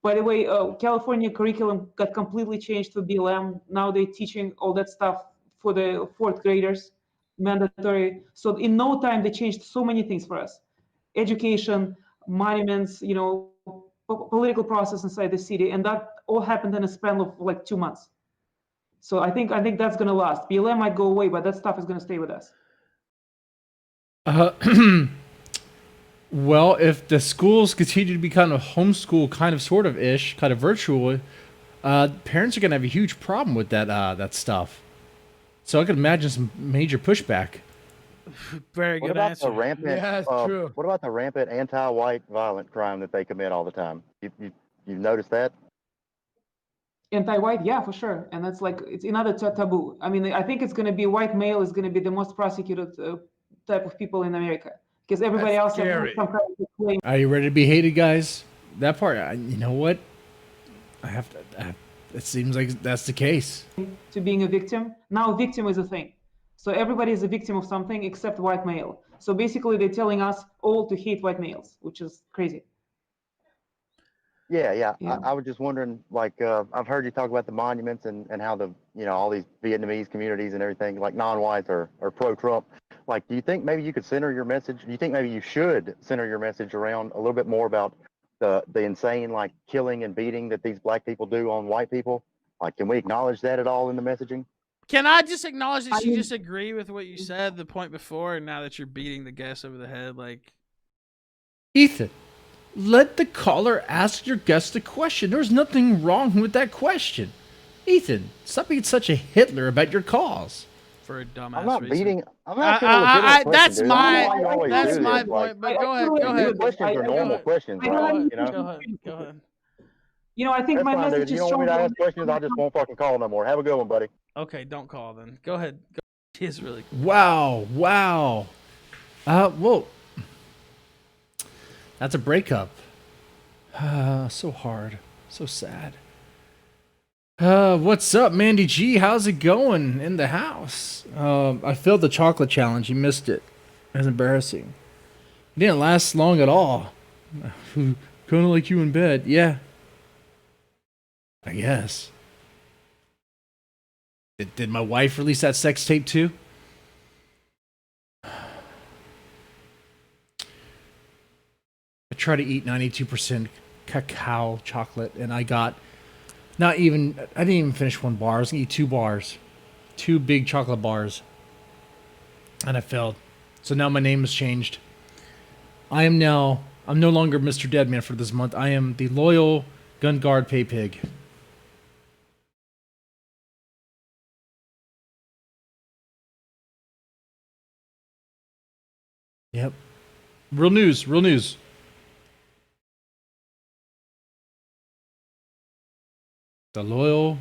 By the way, California curriculum got completely changed for BLM. Now they're teaching all that stuff for the fourth graders, mandatory. So in no time, they changed so many things for us. Education, monuments, political process inside the city, and that all happened in a span of like 2 months. So I think that's gonna last. BLM might go away, but that stuff is gonna stay with us. Well, if the schools continue to be kind of homeschool, kind of sort of ish, kind of virtual, parents are gonna have a huge problem with that stuff. So I could imagine some major pushback. Very What good about answer. the rampant? Yeah, it's true. What about the rampant anti-white violent crime that they commit all the time? You noticed that? Anti-white, yeah, for sure, and that's like it's another taboo. I mean, I think it's going to be white male is going to be the most prosecuted type of people in America because everybody That's else has scary. some kind of claim Are you ready to be hated, guys? That part, you know what? I have to. It seems like that's the case. to being a victim. Now, victim is a thing, so everybody is a victim of something except white male. So basically, they're telling us all to hate white males, which is crazy. Yeah. Yeah. I was just wondering, like, I've heard you talk about the monuments and how the, all these Vietnamese communities and everything, like non-whites are pro-Trump. Like, do you think maybe you could center your message? Do you think maybe you should center your message around a little bit more about the insane, like, killing and beating that these black people do on white people? Like, can we acknowledge that at all in the messaging? Can I just acknowledge that I you mean- just agree with what you said the point before, and now that you're beating the guest over the head, like Ethan, let the caller ask your guest a question. There's nothing wrong with that question. Ethan, stop being such a Hitler about your calls. for a dumbass I'm not reason. beating. I'm asking a legitimate question, That's dude. I don't know why you my always that's do my this. Like, point. But go ahead, go I- ahead. your questions are I- normal ahead. questions, I know right? you- Go ahead, go ahead. I think That's my fine, dude. message You is don't want me to strong. ask questions, I just won't fucking call no more. Have a good one, buddy. Okay, don't call then. Go ahead. Go. He's really cool. Wow. Whoa. That's a breakup. So hard. So sad. What's up, Mandy G? How's it going in the house? I failed the chocolate challenge. You missed it. That's embarrassing. It didn't last long at all. Kind of like you in bed. Yeah. I guess. Did my wife release that sex tape too? I try to eat 92% cacao chocolate, and I didn't even finish one bar. I was gonna eat 2 bars. 2 big chocolate bars. And I failed. So now my name has changed. I'm no longer MrDeadman for this month. I am the loyal gun guard pay pig. Yep. Real news. The loyal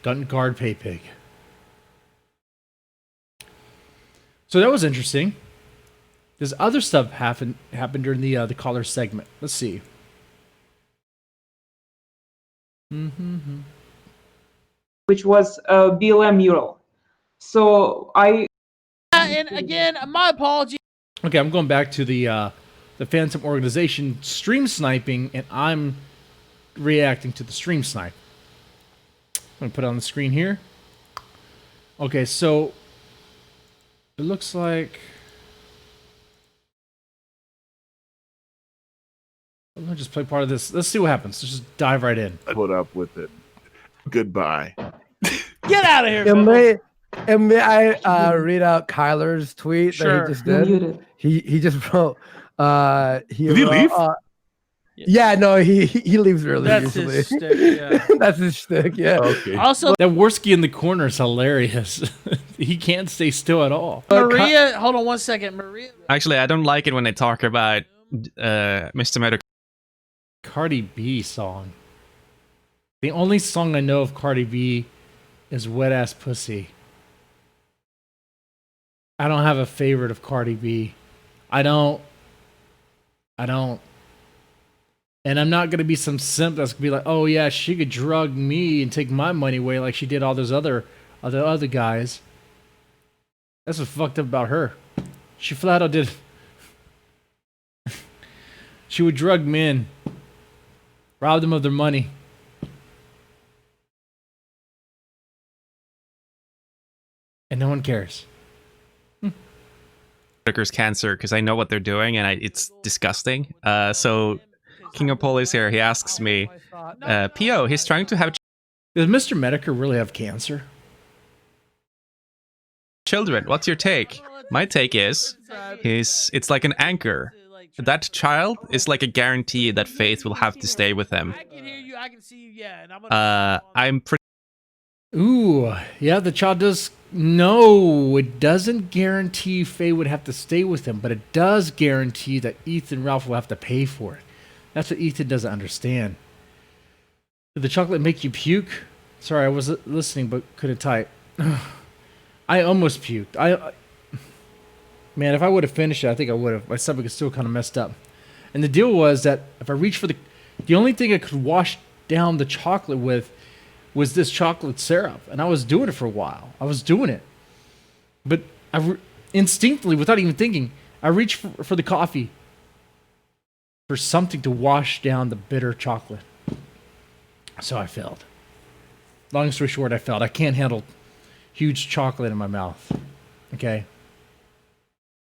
gun guard pay pig. So that was interesting. There's other stuff happened during the caller segment. Let's see. Which was a BLM mural. So And again, my apologies. Okay, I'm going back to the Phantom Organization stream sniping, and I'm reacting to the stream snipe. I'm gonna put it on the screen here. Okay, so it looks like. Let me just play part of this. Let's see what happens. Let's just dive right in. Put up with it. Goodbye. Get out of here, And Bibbles. may I read out Kyler's tweet Sure. that he just you're did? muted. He just wrote. Did he leave? Yeah, no, he leaves early That's usually. his stick, yeah. That's his shtick. Yeah. Okay. Also, That Worski in the corner is hilarious. He can't stay still at all. Maria, hold on 1 second. Maria. Actually, I don't like it when they talk about Mr. Meadow. Cardi B song. The only song I know of Cardi B is Wet Ass Pussy. I don't have a favorite of Cardi B. I don't. And I'm not going to be some simp that's going to be like, oh yeah, she could drug me and take my money away like she did all those other guys. That's what's fucked up about her. She flat out did. She would drug men, rob them of their money. And no one cares. Medicre's cancer because I know what they're doing and it's disgusting. So King of Pol is here. He asks me, P.O., he's trying to have Does Mr. Medicare really have cancer? children. What's your take? My take is, it's like an anchor. That child is like a guarantee that Faith will have to stay with him. I can hear you. I can see you. Yeah, and I'm gonna. I'm pretty Ooh, yeah, the child does. No, it doesn't guarantee Faye would have to stay with him, but it does guarantee that Ethan Ralph will have to pay for it. That's what Ethan doesn't understand. Did the chocolate make you puke? Sorry, I was listening but couldn't type. I almost puked. Man, if I would have finished it, I think I would have. My stomach is still kind of messed up. And the deal was that if I reached for the only thing I could wash down the chocolate with was this chocolate syrup. And I was doing it for a while. I was doing it. But instinctively, without even thinking, I reached for the coffee for something to wash down the bitter chocolate. So I failed. Long story short, I failed. I can't handle huge chocolate in my mouth. Okay?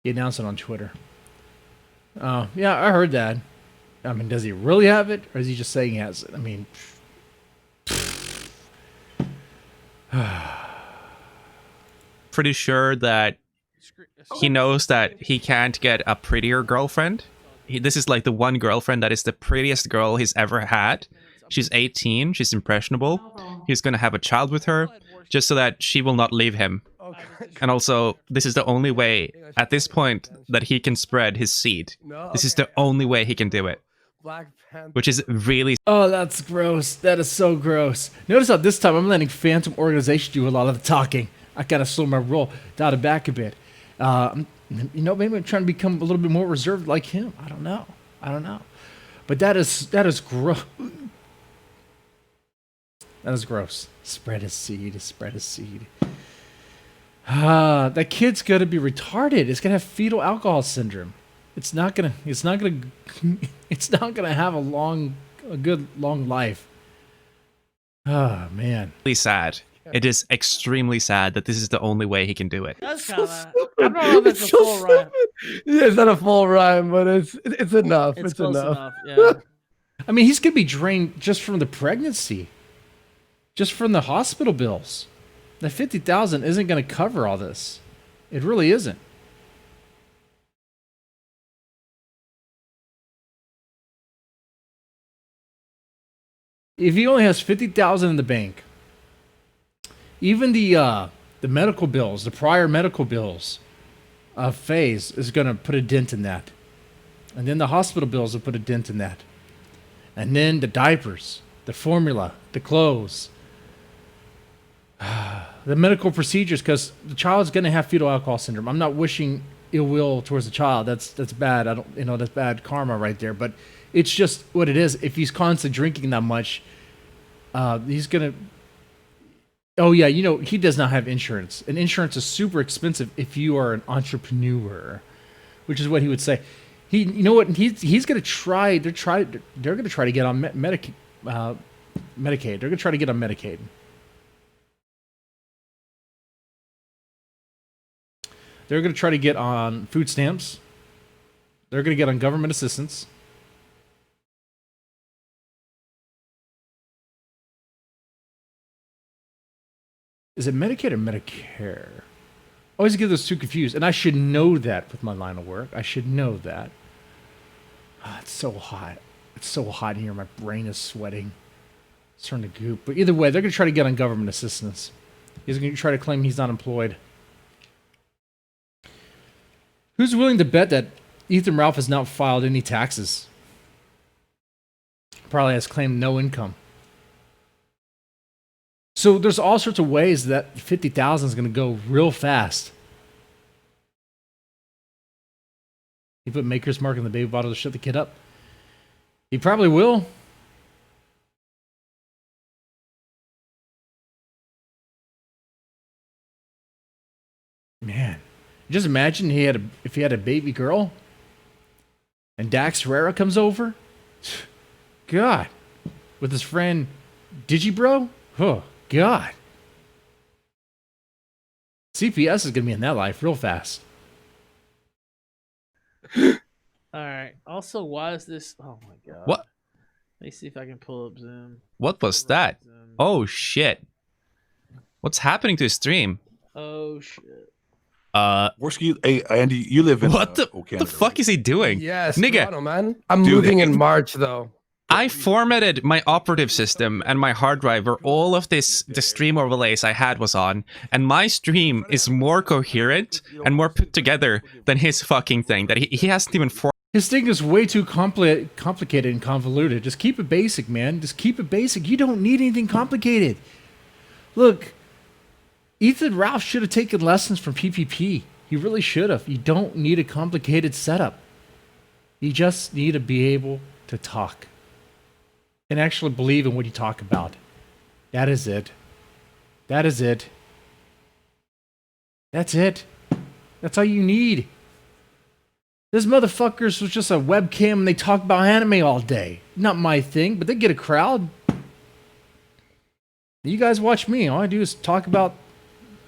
He announced it on Twitter. Oh, yeah, I heard that. I mean, does he really have it? Or is he just saying he has it? I mean... pretty sure that he knows that he can't get a prettier girlfriend. This is like the one girlfriend that is the prettiest girl he's ever had. She's 18. She's impressionable. He's going to have a child with her just so that she will not leave him. And also, this is the only way, at this point, that he can spread his seed. This is the only way he can do it. Which is really... Oh, that's gross. That is so gross. Notice how this time I'm letting Phantom Organization do a lot of the talking. I gotta slow my roll, dial it back a bit. Maybe I'm trying to become a little bit more reserved like him. I don't know. But that is gross. That is gross. Spread his seed. That kid's gonna be retarded. It's gonna have fetal alcohol syndrome. It's not gonna have a good long life. Oh man. really sad. It is extremely sad that this is the only way he can do it. That's kind of. I don't know if it's a full rhyme. Yeah, it's not a full rhyme, but it's enough. It's It's close enough. enough. Yeah. I mean, he's gonna be drained just from the pregnancy, just from the hospital bills. That $50,000 isn't gonna cover all this. It really isn't. If he only has $50,000 in the bank, even the medical bills, the prior medical bills of Faze is gonna put a dent in that, and then the hospital bills will put a dent in that, and then the diapers, the formula, the clothes, the medical procedures, because the child's gonna have fetal alcohol syndrome. I'm not wishing ill will towards the child. That's bad. That's bad karma right there. But it's just what it is. If he's constantly drinking that much, he's gonna. Oh yeah, he does not have insurance, and insurance is super expensive if you are an entrepreneur, which is what he would say. He's gonna try. They're gonna try to get on Medicaid. They're gonna try to get on Medicaid. They're gonna try to get on food stamps. They're gonna get on government assistance. Is it Medicaid or Medicare? I always get those two confused, and I should know that with my line of work. I should know that. It's so hot. It's so hot in here. My brain is sweating. It's starting to goop. But either way, they're going to try to get on government assistance. He's going to try to claim he's not employed. Who's willing to bet that Ethan Ralph has not filed any taxes? Probably has claimed no income. So there's all sorts of ways that 50,000 is going to go real fast. He put Maker's Mark in the baby bottle to shut the kid up. He probably will. Man, just imagine if he had a baby girl, and Dax Herrera comes over. God, with his friend Digibro. Oh. God. CPS is going to be in that life real fast. All right. Also, why is this? Oh my god. What? Let me see if I can pull up Zoom. What was that? Zoom. Oh shit! What's happening to his stream? Oh shit. Worski, hey, Andy, you live in What the Canada, fuck right? is he doing? Yes, Nigga, Toronto, man. I'm Dude, moving in March though. I formatted my operative system and my hard drive where all of the stream overlays I had was on, and my stream is more coherent and more put together than his fucking thing that he hasn't even His thing is way too complicated and convoluted. Just keep it basic, man. Just keep it basic. You don't need anything complicated. Look, Ethan Ralph should have taken lessons from PPP. He really should have. You don't need a complicated setup. You just need to be able to talk and actually believe in what you talk about. That is it. That is it. That's it. That's all you need. This motherfuckers was just a webcam and they talk about anime all day. Not my thing, but they get a crowd. You guys watch me. All I do is talk about,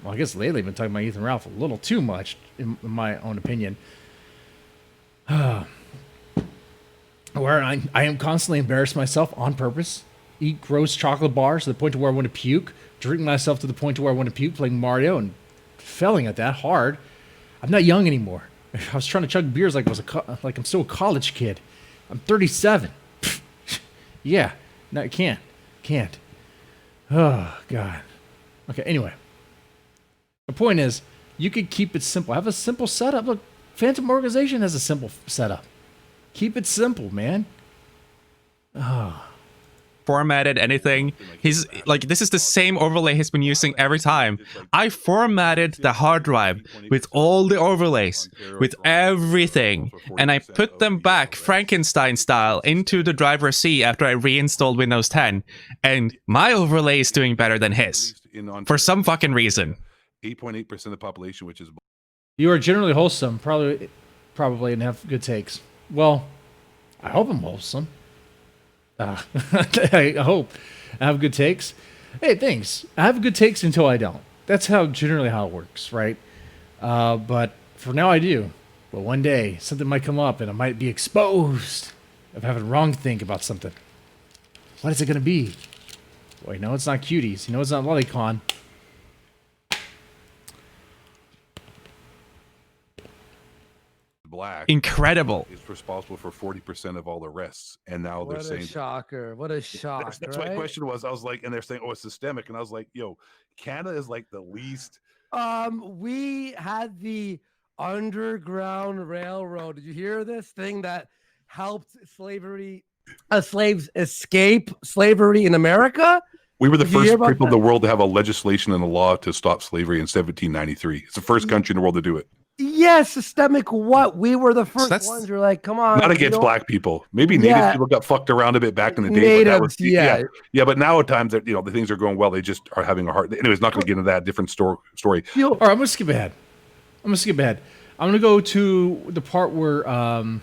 well, I guess lately I've been talking about Ethan Ralph a little too much, in my own opinion. Where I am constantly embarrassing myself on purpose. Eat gross chocolate bars to the point to where I want to puke. Drink myself to the point to where I want to puke playing Mario and failing at that hard. I'm not young anymore. I was trying to chug beers like I'm still a college kid. I'm 37. Yeah, no, I can't. Oh God. Okay. Anyway, the point is, you could keep it simple. Have a simple setup. Look, Phantom Organization has a simple setup. Keep it simple, man. formatted anything. He's like, this is the same overlay he's been using every time. I formatted the hard drive with all the overlays, with everything, and I put them back Frankenstein style into the driver C after I reinstalled Windows 10, and my overlay is doing better than his for some fucking reason. 8.8% of the population, which is You are generally wholesome, probably, and have good takes. Well, I hope I'm wholesome. I hope I have good takes. Hey, thanks. I have good takes until I don't. That's generally how it works, right? But for now, I do. But one day, something might come up, and I might be exposed of having wrong think about something. What is it gonna be? Well, you know it's not cuties. You know it's not Lolicon. black. Incredible. Is responsible for 40% of all the arrests, and now they're What a saying shocker! What a shock! that's right? what the question was. I was like, and they're saying, oh, it's systemic, and I was like, yo, Canada is like the least. We had the Underground Railroad. Did you hear this thing that helped slaves escape slavery in America? We were the Did you first hear people about in the that? world to have a legislation and a law to stop slavery in 1793. It's the first country in the world to do it. Yes, systemic. What? We were the first that's- ones. You're like, come on. Not we against don't- black people. Maybe native Yeah. people got fucked around a bit back in the day. Natives, but that was, yeah. yeah. But now at times that the things are going well, they just are having a hard. Anyways, not going to get into that different story. All right, I'm gonna skip ahead. I'm gonna go to the part where what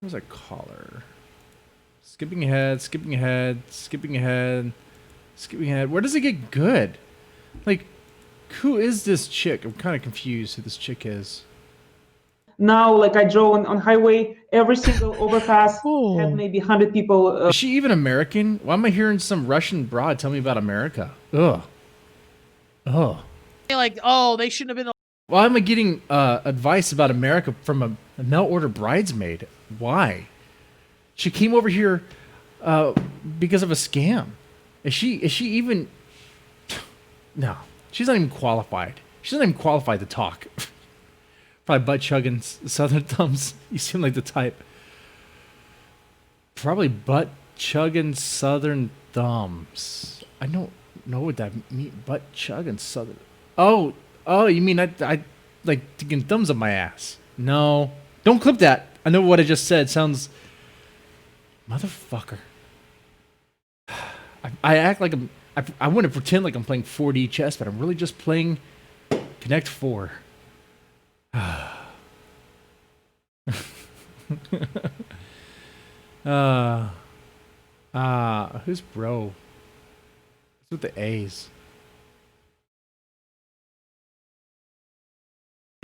was that caller? Skipping ahead. Where does it get good? Like, who is this chick? I'm kind of confused who this chick is. Now, like I drove on highway, every single overpass Oh. had maybe 100 people. Is she even American? Why am I hearing some Russian broad tell me about America? Ugh. Like, oh, they shouldn't have been. Why am I getting advice about America from a mail-order bridesmaid? Why? She came over here because of a scam. Is she even? No, she's not even qualified. She's not even qualified to talk. Probably butt chugging Southern thumbs. You seem like the type. Probably butt chugging Southern thumbs. I don't know what that means. Butt chugging Southern. Oh, you mean I like taking thumbs up my ass? No, don't clip that. I know what I just said. Sounds, motherfucker. I act like I want to pretend like I'm playing 4D chess, but I'm really just playing Connect 4. Who's bro? Who's with the A's?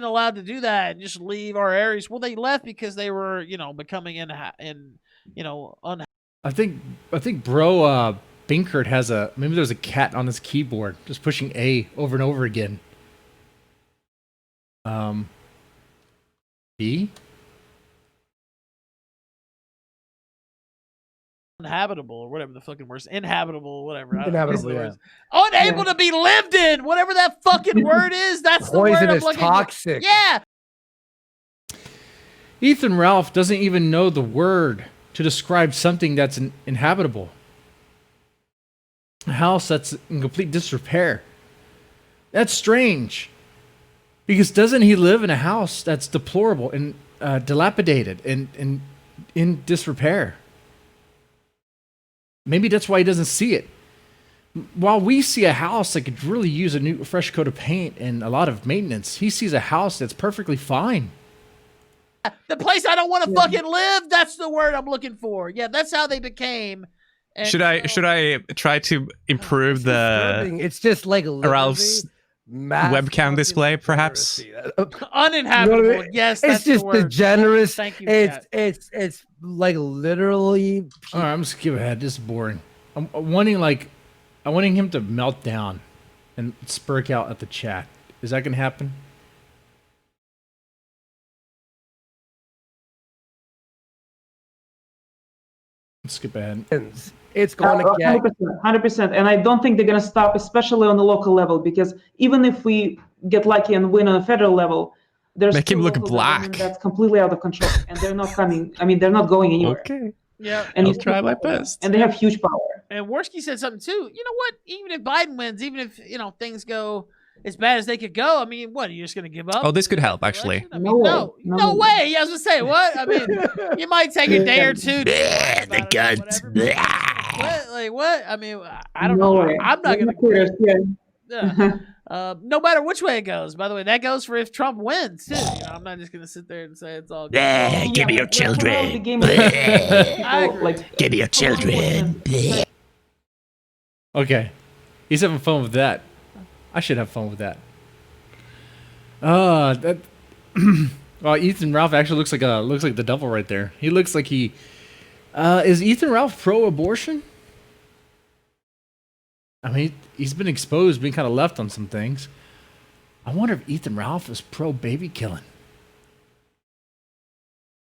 allowed to do that and just leave our areas. Well, they left because they were, becoming I think bro Binkert has maybe there's a cat on his keyboard just pushing A over and over again. B? uninhabitable or whatever the fucking words, inhabitable, whatever. I don't know. Inhabitable, These are the yeah. words. Unable to be lived in, whatever that fucking word is. That's the word I'm Poisonous, looking toxic. for. Yeah. Ethan Ralph doesn't even know the word to describe something that's inhabitable. A house that's in complete disrepair. That's strange. Because doesn't he live in a house that's deplorable and dilapidated and in disrepair? Maybe that's why he doesn't see it. While we see a house that could really use a new, fresh coat of paint and a lot of maintenance, he sees a house that's perfectly fine. The place I don't want to fucking live, that's the word I'm looking for. Yeah, that's how they became. And Should I try to improve It's the disturbing. It's just like Ralph's mass webcam fucking display, perhaps? degeneracy. uninhabitable? You know what I mean? Yes, that's It's just the word. degenerate. Thank you, It's Kat. it's like literally. All right, I'm just skip ahead. This is boring. I'm wanting him to melt down and spurk out at the chat. Is that gonna happen? Let's skip ahead. It's going to get 100%. And I don't think they're going to stop, especially on the local level, because even if we get lucky and win on a federal level, there's Make him still look local black. government that's completely out of control, and they're not coming. I mean, they're not going anywhere. Okay. Yeah. And I'll it's- try my best. And they have huge power. And Worski said something too. You know what? Even if Biden wins, even if things go as bad as they could go, I mean, what are you just going to give up? Oh, this could after help, the actually. election? I mean, No no way. way. Yeah, I was gonna say what? I mean, you might take a day or two. The guts. What? Like what? I mean, I don't No know. way. I'm not They're gonna quitters, quit. yeah. Yeah. No matter which way it goes. By the way, that goes for if Trump wins too. I'm not just gonna sit there and say it's all good. Give me your That's how the children. game is. I People, agree. Give me your children. Okay, he's having fun with that. I should have fun with that. That. Well, Ethan Ralph actually looks like the devil right there. He looks like he. Is Ethan Ralph pro-abortion? I mean, he's been exposed, being kind of left on some things. I wonder if Ethan Ralph is pro-baby killing.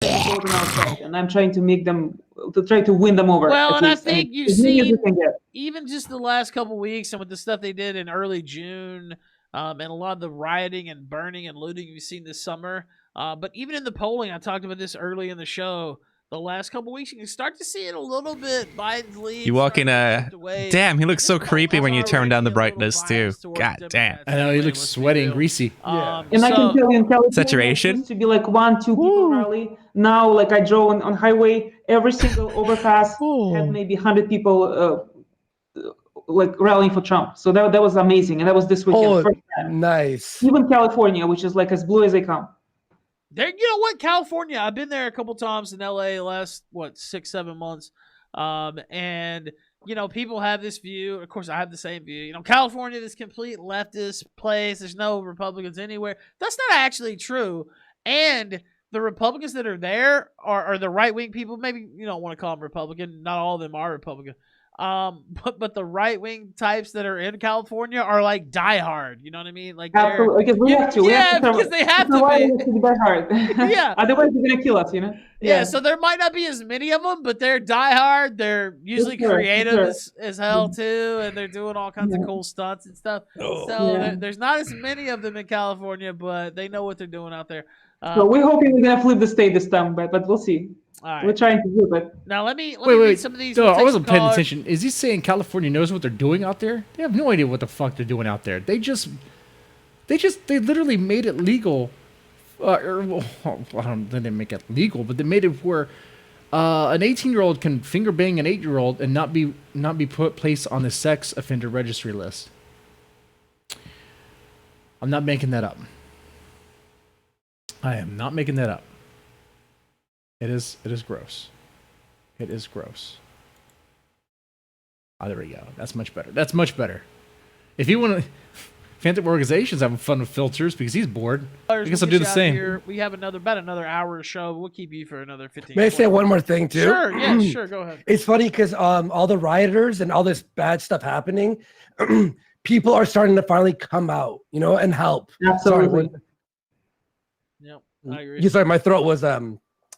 And I'm trying to make them try to win them over. Well, at and I least. think you've as many as we seen can get. even just the last couple weeks and with the stuff they did in early June, and a lot of the rioting and burning and looting you've seen this summer. But even in the polling, I talked about this early in the show. The last couple weeks, you can start to see it a little bit. Biden's lead. You walk in starting to a. shift away. Damn, he looks so This creepy when you polls turn down the already a little brightness too. biased towards God damn. Democrats I know he anyway, looks let's be sweaty and real. greasy. And I can tell you in California, Saturation? it used to be like 1-2 people rally. Now, like I drove on highway, every single overpass had maybe 100 people like rallying for Trump. So that was amazing, and that was this weekend. oh, First time. nice. Even California, which is like as blue as they come. There, you know what? California. I've been there a couple times in LA the last 6-7 months, and people have this view. Of course, I have the same view. California, this complete leftist place. There's no Republicans anywhere. That's not actually true. And the Republicans that are there are the right wing people. Maybe you don't want to call them Republican. Not all of them are Republican. But the right wing types that are in California are like diehard. You know what I mean? Like they're Absolutely, because we have to. We have to because they have to survive, be. we have to be that hard. Yeah. Otherwise, they're gonna kill us. Yeah, so there might not be as many of them, but they're diehard. They're usually sure, for creative sure. as hell too, and they're doing all kinds of cool stunts and stuff. So there's not as many of them in California, but they know what they're doing out there. So we're hoping we're gonna flip the state this time, but we'll see. All right. We're trying to do it. Now let me Wait. read some of these. No, We'll I take wasn't some paying callers. attention. Is he saying California knows what they're doing out there? They have no idea what the fuck they're doing out there. They literally made it legal. They didn't make it legal, but they made it where an 18-year-old can finger bang an 8-year-old and not be placed on the sex offender registry list. I'm not making that up. I am not making that up. It is gross. It is gross. Oh, there we go. That's much better. If you want to Phantom Organization's having fun with filters because he's bored. I guess I'll do the same. Here. We have about another hour to show. We'll keep you for another 15. May I say one more thing too? Sure. Yeah. Sure. Go ahead. It's funny because all the rioters and all this bad stuff happening, people are starting to finally come out, and help. Absolutely. Yep. I agree. Sorry, my throat was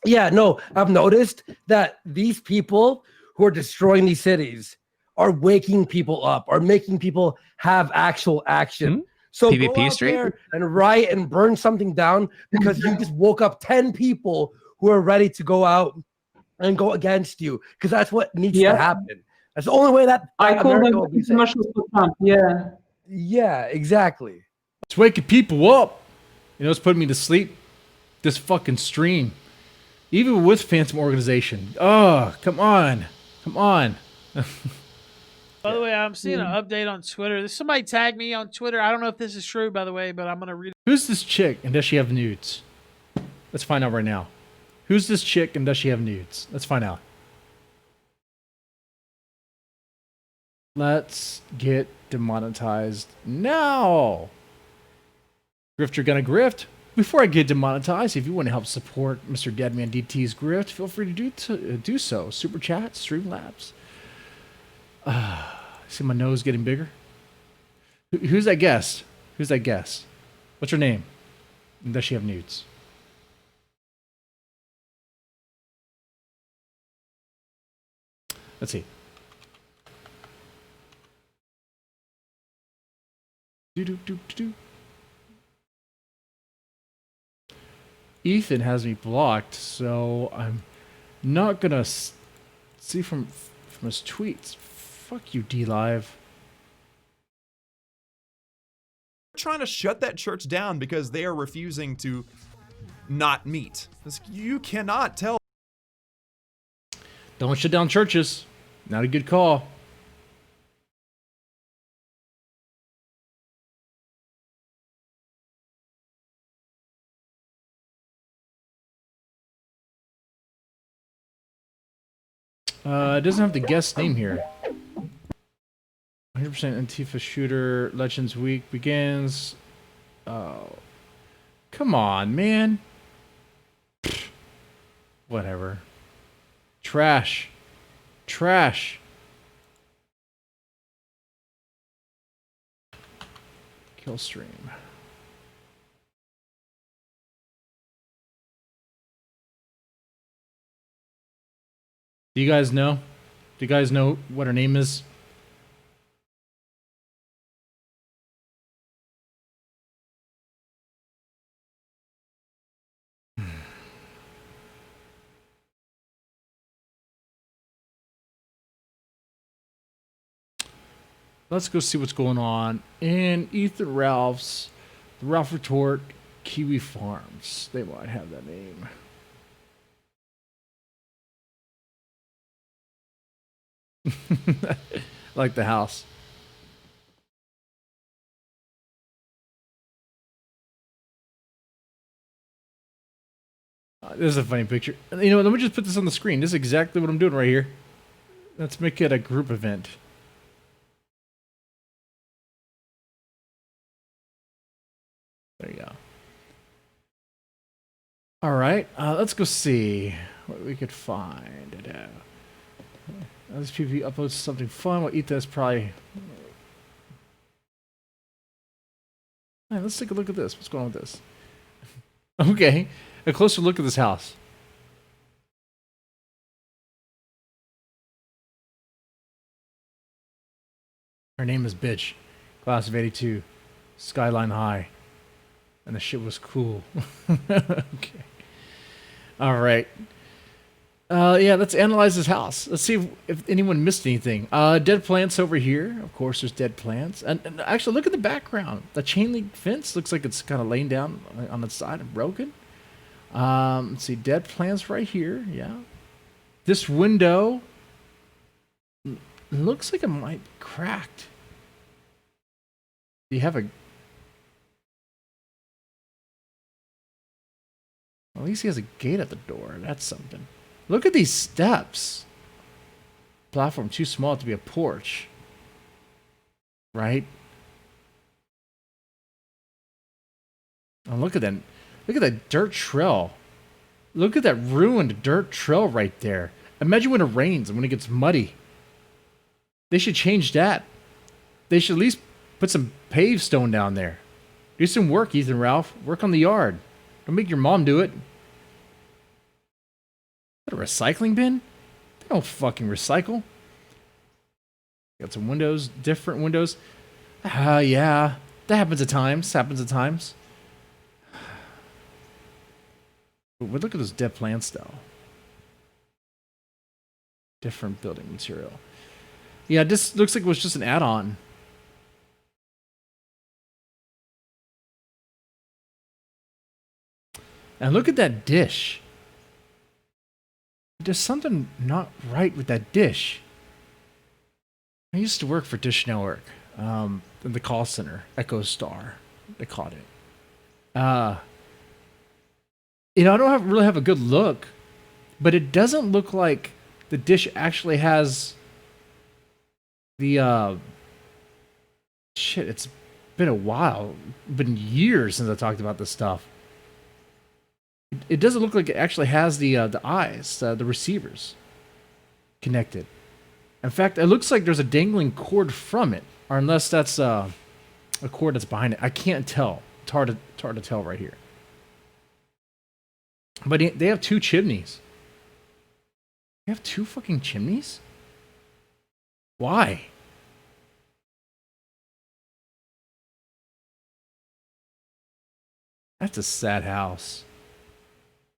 yeah, no, I've noticed that these people who are destroying these cities are waking people up, are making people have actual action. So PvP go out stream? there and riot and burn something down because you just woke up 10 people who are ready to go out and go against you, because that's what needs to happen. That's the only way that I call America them will be safe. commercials for Trump. Yeah. Yeah, exactly. It's waking people up. It's putting me to sleep. This fucking stream. Even with Phantom Organization. Oh, come on. Come on. By the way, I'm seeing an update on Twitter. Somebody tagged me on Twitter. I don't know if this is true, by the way, but I'm going to read it. Who's this chick and does she have nudes? Let's find out right now. Who's this chick and does she have nudes? Let's find out. Let's get demonetized now. Grifter gonna grift. Before I get demonetized, if you want to help support MrDeadman DT's grift, feel free to do so. Super chat, Streamlabs. See my nose getting bigger? Who's that guest? Who's that guest? What's her name? And does she have nudes? Let's see. Do. Ethan has me blocked, so I'm not gonna see from his tweets. Fuck you, D-Live. Trying to shut that church down because they are refusing to not meet. You cannot tell. Don't shut down churches. Not a good call. It doesn't have the guest name here. 100% Antifa shooter. Legends Week begins. Oh, come on, man. Whatever. Trash. Trash. Killstream. Do you guys know? Do you guys know what her name is? Let's go see what's going on in Ethan Ralph's, the Ralph Retort, Kiwi Farms. They might have that name. Like the house. This is a funny picture. You know, let me just put this on the screen. This is exactly what I'm doing right here. Let's make it a group event. There you go. All right, let's go see what we could find. This PvP uploads something fun. Well, Etha's probably. All right, let's take a look at this. What's going on with this? Okay, a closer look at this house. Her name is Bitch, class of '82, Skyline High, and the shit was cool. Okay. All right. Yeah, let's analyze this house. Let's see if anyone missed anything. Dead plants over here. Of course, there's dead plants. And actually, look at the background. The chain link fence looks like it's kind of laying down on its side and broken. Let's see, dead plants right here. Yeah. This window looks like it might be cracked. Do you have a... At least he has a gate at the door. That's something. Look at these steps. Platform too small to be a porch. Right? Oh, look at that. Look at that dirt trail. Look at that ruined dirt trail right there. Imagine when it rains and when it gets muddy. They should change that. They should at least put some paved stone down there. Do some work, Ethan Ralph. Work on the yard. Don't make your mom do it. Is that a recycling bin? They don't fucking recycle. Got some windows, different windows. Yeah. That happens at times. Happens at times. But look at those dead plants, though. Different building material. Yeah, this looks like it was just an add-on. And look at that dish. There's something not right with that dish. I used to work for Dish Network in the call center, Echo Star, they called it. I don't really have a good look, but it doesn't look like the dish actually has the shit. It's been a while, been years since I talked about this stuff. It doesn't look like it actually has the eyes, the receivers connected. In fact, it looks like there's a dangling cord from it, or unless that's a cord that's behind it. I can't tell. It's hard to tell right here. But they have two chimneys. They have two fucking chimneys? Why? That's a sad house.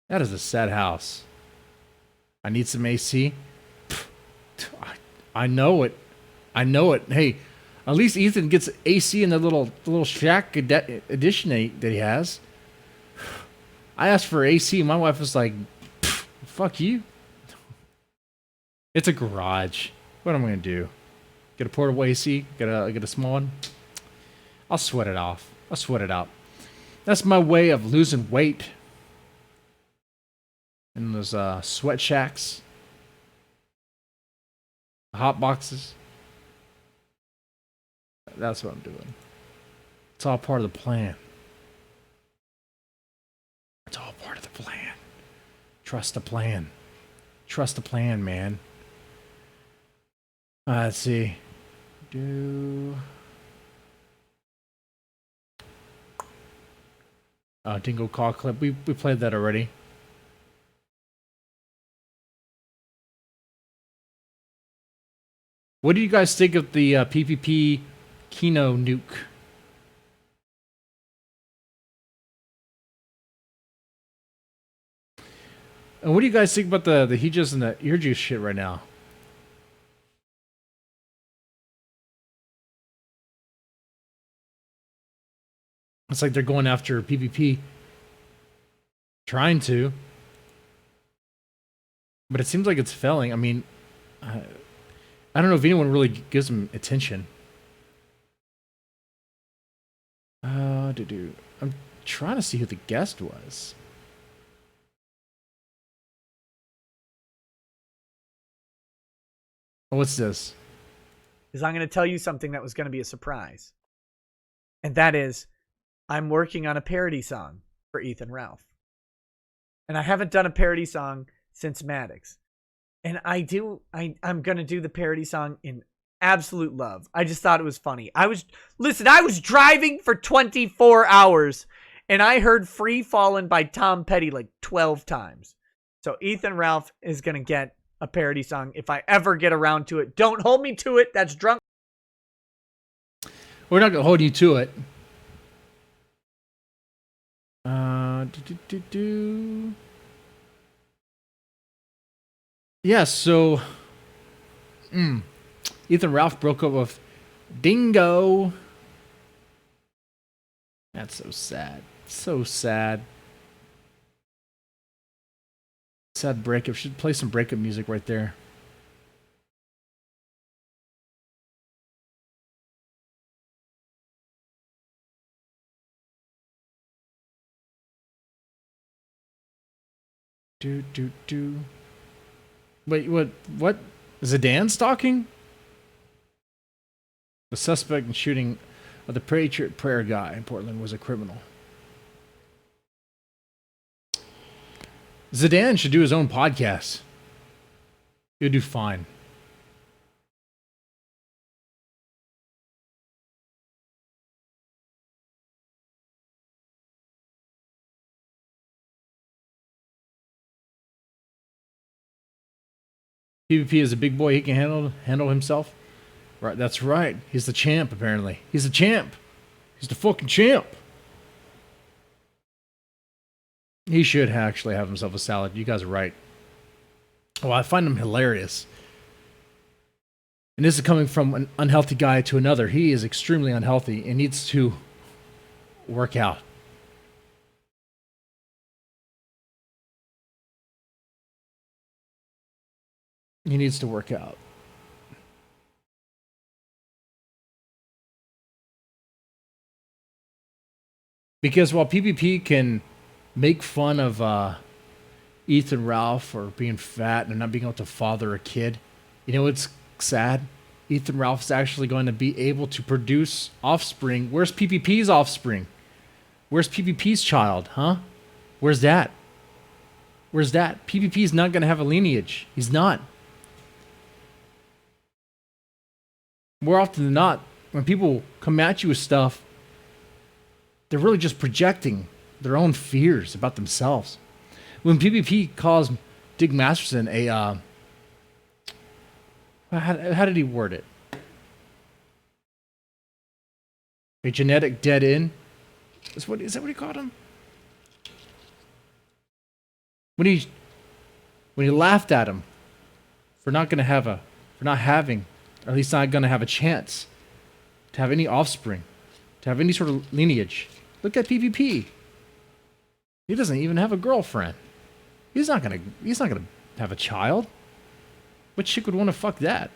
That is a sad house. I need some AC. I know it. I know it. Hey, at least Ethan gets AC in the little shack edition that he has. I asked for AC. My wife was like, fuck you. It's a garage. What am I going to do? Get a portable AC? Get a small one? I'll sweat it off. I'll sweat it out. That's my way of losing weight. In those sweat shacks. Hot boxes. That's what I'm doing. It's all part of the plan. It's all part of the plan. Trust the plan. Trust the plan, man. Let's see. Dingo call clip. We played that already. What do you guys think of the PvP Kino nuke? And what do you guys think about the Hijas and the ear juice shit right now? It's like they're going after PvP. Trying to. But it seems like it's failing. I mean, I don't know if anyone really gives them attention. I'm trying to see who the guest was. What's this? Because I'm going to tell you something that was going to be a surprise. And that is, I'm working on a parody song for Ethan Ralph. And I haven't done a parody song since Maddox. And I'm going to do the parody song in absolute love. I just thought it was funny. I was driving for 24 hours and I heard Free Fallin' by Tom Petty like 12 times. So Ethan Ralph is going to get a parody song if I ever get around to it. Don't hold me to it. That's drunk. We're not going to hold you to it. Yeah, so Ethan Ralph broke up with Dingo. That's so sad. So sad. Sad breakup. Should play some breakup music right there. Do. Wait, what? Zidane stalking? The suspect in shooting of the prayer guy in Portland was a criminal. Zidane should do his own podcast. He'll do fine. PvP is a big boy. He can handle himself. Right, that's right. He's the champ, apparently. He's the champ. He's the fucking champ. He should actually have himself a salad. You guys are right. Well, I find him hilarious. And this is coming from an unhealthy guy to another. He is extremely unhealthy and needs to work out. He needs to work out. Because while PvP can make fun of Ethan Ralph for being fat and not being able to father a kid, you know what's sad? Ethan Ralph's actually going to be able to produce offspring. Where's PvP's offspring? Where's PvP's child, huh? Where's that? Where's that? PvP's not going to have a lineage. He's not. More often than not, when people come at you with stuff, they're really just projecting their own fears about themselves. When PvP calls Dig Masterson a, how did he word it? A genetic dead end? Is that what he called him? When he laughed at him for not having, or at least not going to have a chance to have any offspring, to have any sort of lineage. Look at PvP. He doesn't even have a girlfriend. He's not gonna have a child. What chick would want to fuck that?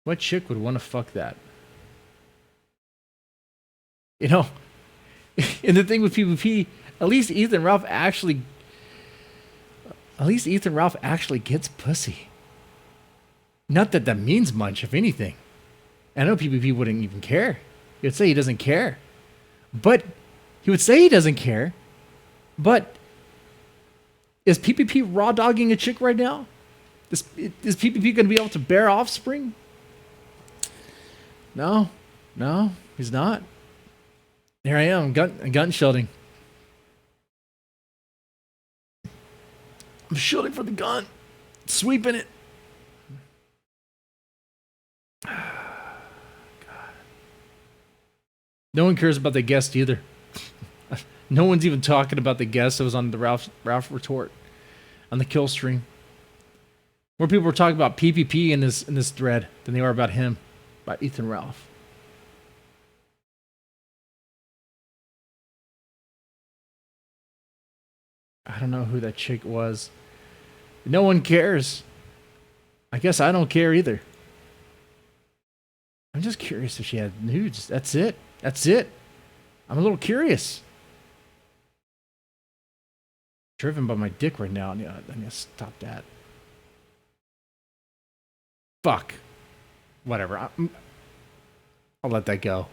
What chick would want to fuck that? You know, and the thing with PvP, at least Ethan Ralph actually gets pussy. Not that that means much, if anything. I know PvP wouldn't even care. He would say he doesn't care. But is PvP raw dogging a chick right now? Is PvP going to be able to bear offspring? No, he's not. Here I am, gun shielding. I'm shielding for the gun, sweeping it. God. No one cares about the guest either. No one's even talking about the guest that was on the Ralph retort on the kill stream. More people were talking about PvP in this thread than they are about him, about Ethan Ralph. I don't know who that chick was. No one cares. I guess I don't care either. I'm just curious if she had nudes. That's it. I'm a little curious. Driven by my dick right now. I need to stop that. Fuck. Whatever. I'll let that go.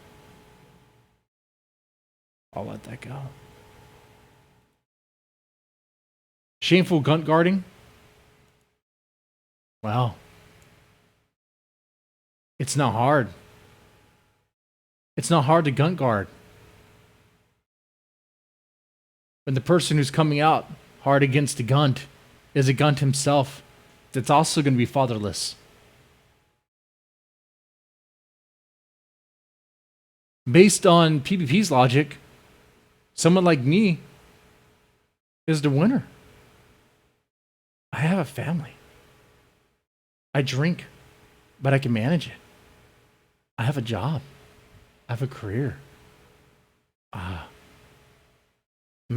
Shameful gun guarding. Wow. It's not hard. It's not hard to gun guard. When the person who's coming out hard against the gunt is a gunt himself, that's also going to be fatherless. Based on PvP's logic, someone like me is the winner. I have a family. I drink, but I can manage it. I have a job. I have a career. I'm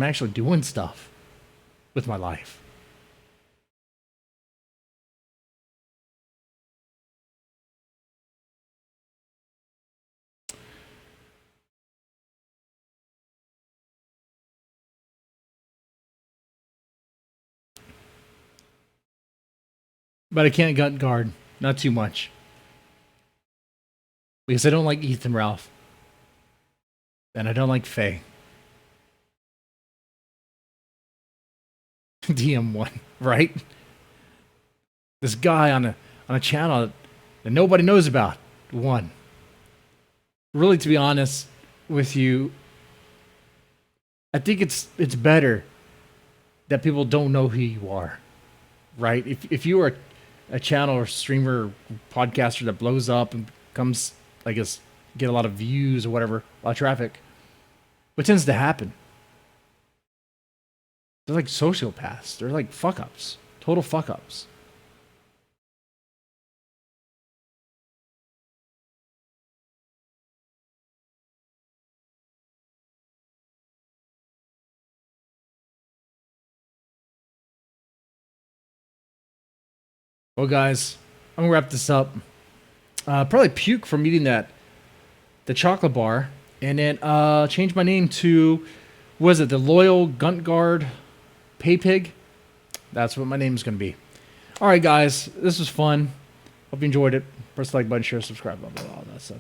actually doing stuff with my life. But I can't gut guard. Not too much. Because I don't like Ethan Ralph. And I don't like Faye. DM1, right? This guy on a channel that nobody knows about. One. Really, to be honest with you, I think it's better that people don't know who you are, right? If you are a channel or streamer, or podcaster that blows up and becomes, I guess, get a lot of views or whatever, a lot of traffic, what tends to happen? They're like sociopaths. They're like fuck ups, total fuck ups. Well, guys, I'm gonna wrap this up. Probably puke from eating the chocolate bar, and then change my name to, was it the Loyal Gunt Guard Pay Pig? That's what my name is gonna be. All right, guys, this was fun. Hope you enjoyed it. Press the like button, share, subscribe, blah blah blah, all that stuff.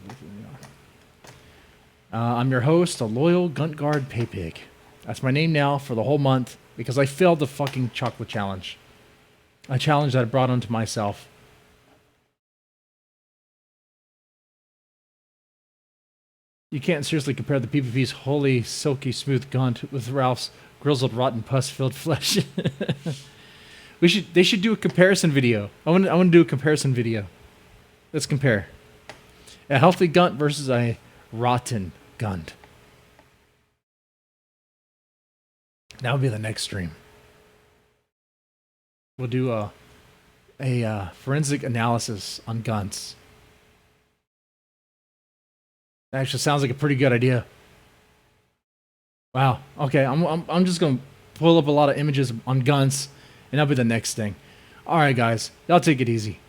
I'm your host, the Loyal Gunt Guard Pay Pig. That's my name now for the whole month because I failed the fucking chocolate challenge. A challenge that I brought onto myself. You can't seriously compare the PvP's holy, silky, smooth gunt with Ralph's grizzled, rotten, pus-filled flesh. They should do a comparison video. I want to do a comparison video. Let's compare. A healthy gunt versus a rotten gunt. That would be the next stream. We'll do a forensic analysis on guns. That actually sounds like a pretty good idea. Wow. Okay, I'm just gonna pull up a lot of images on guns, and that'll be the next thing. All right, guys, y'all take it easy.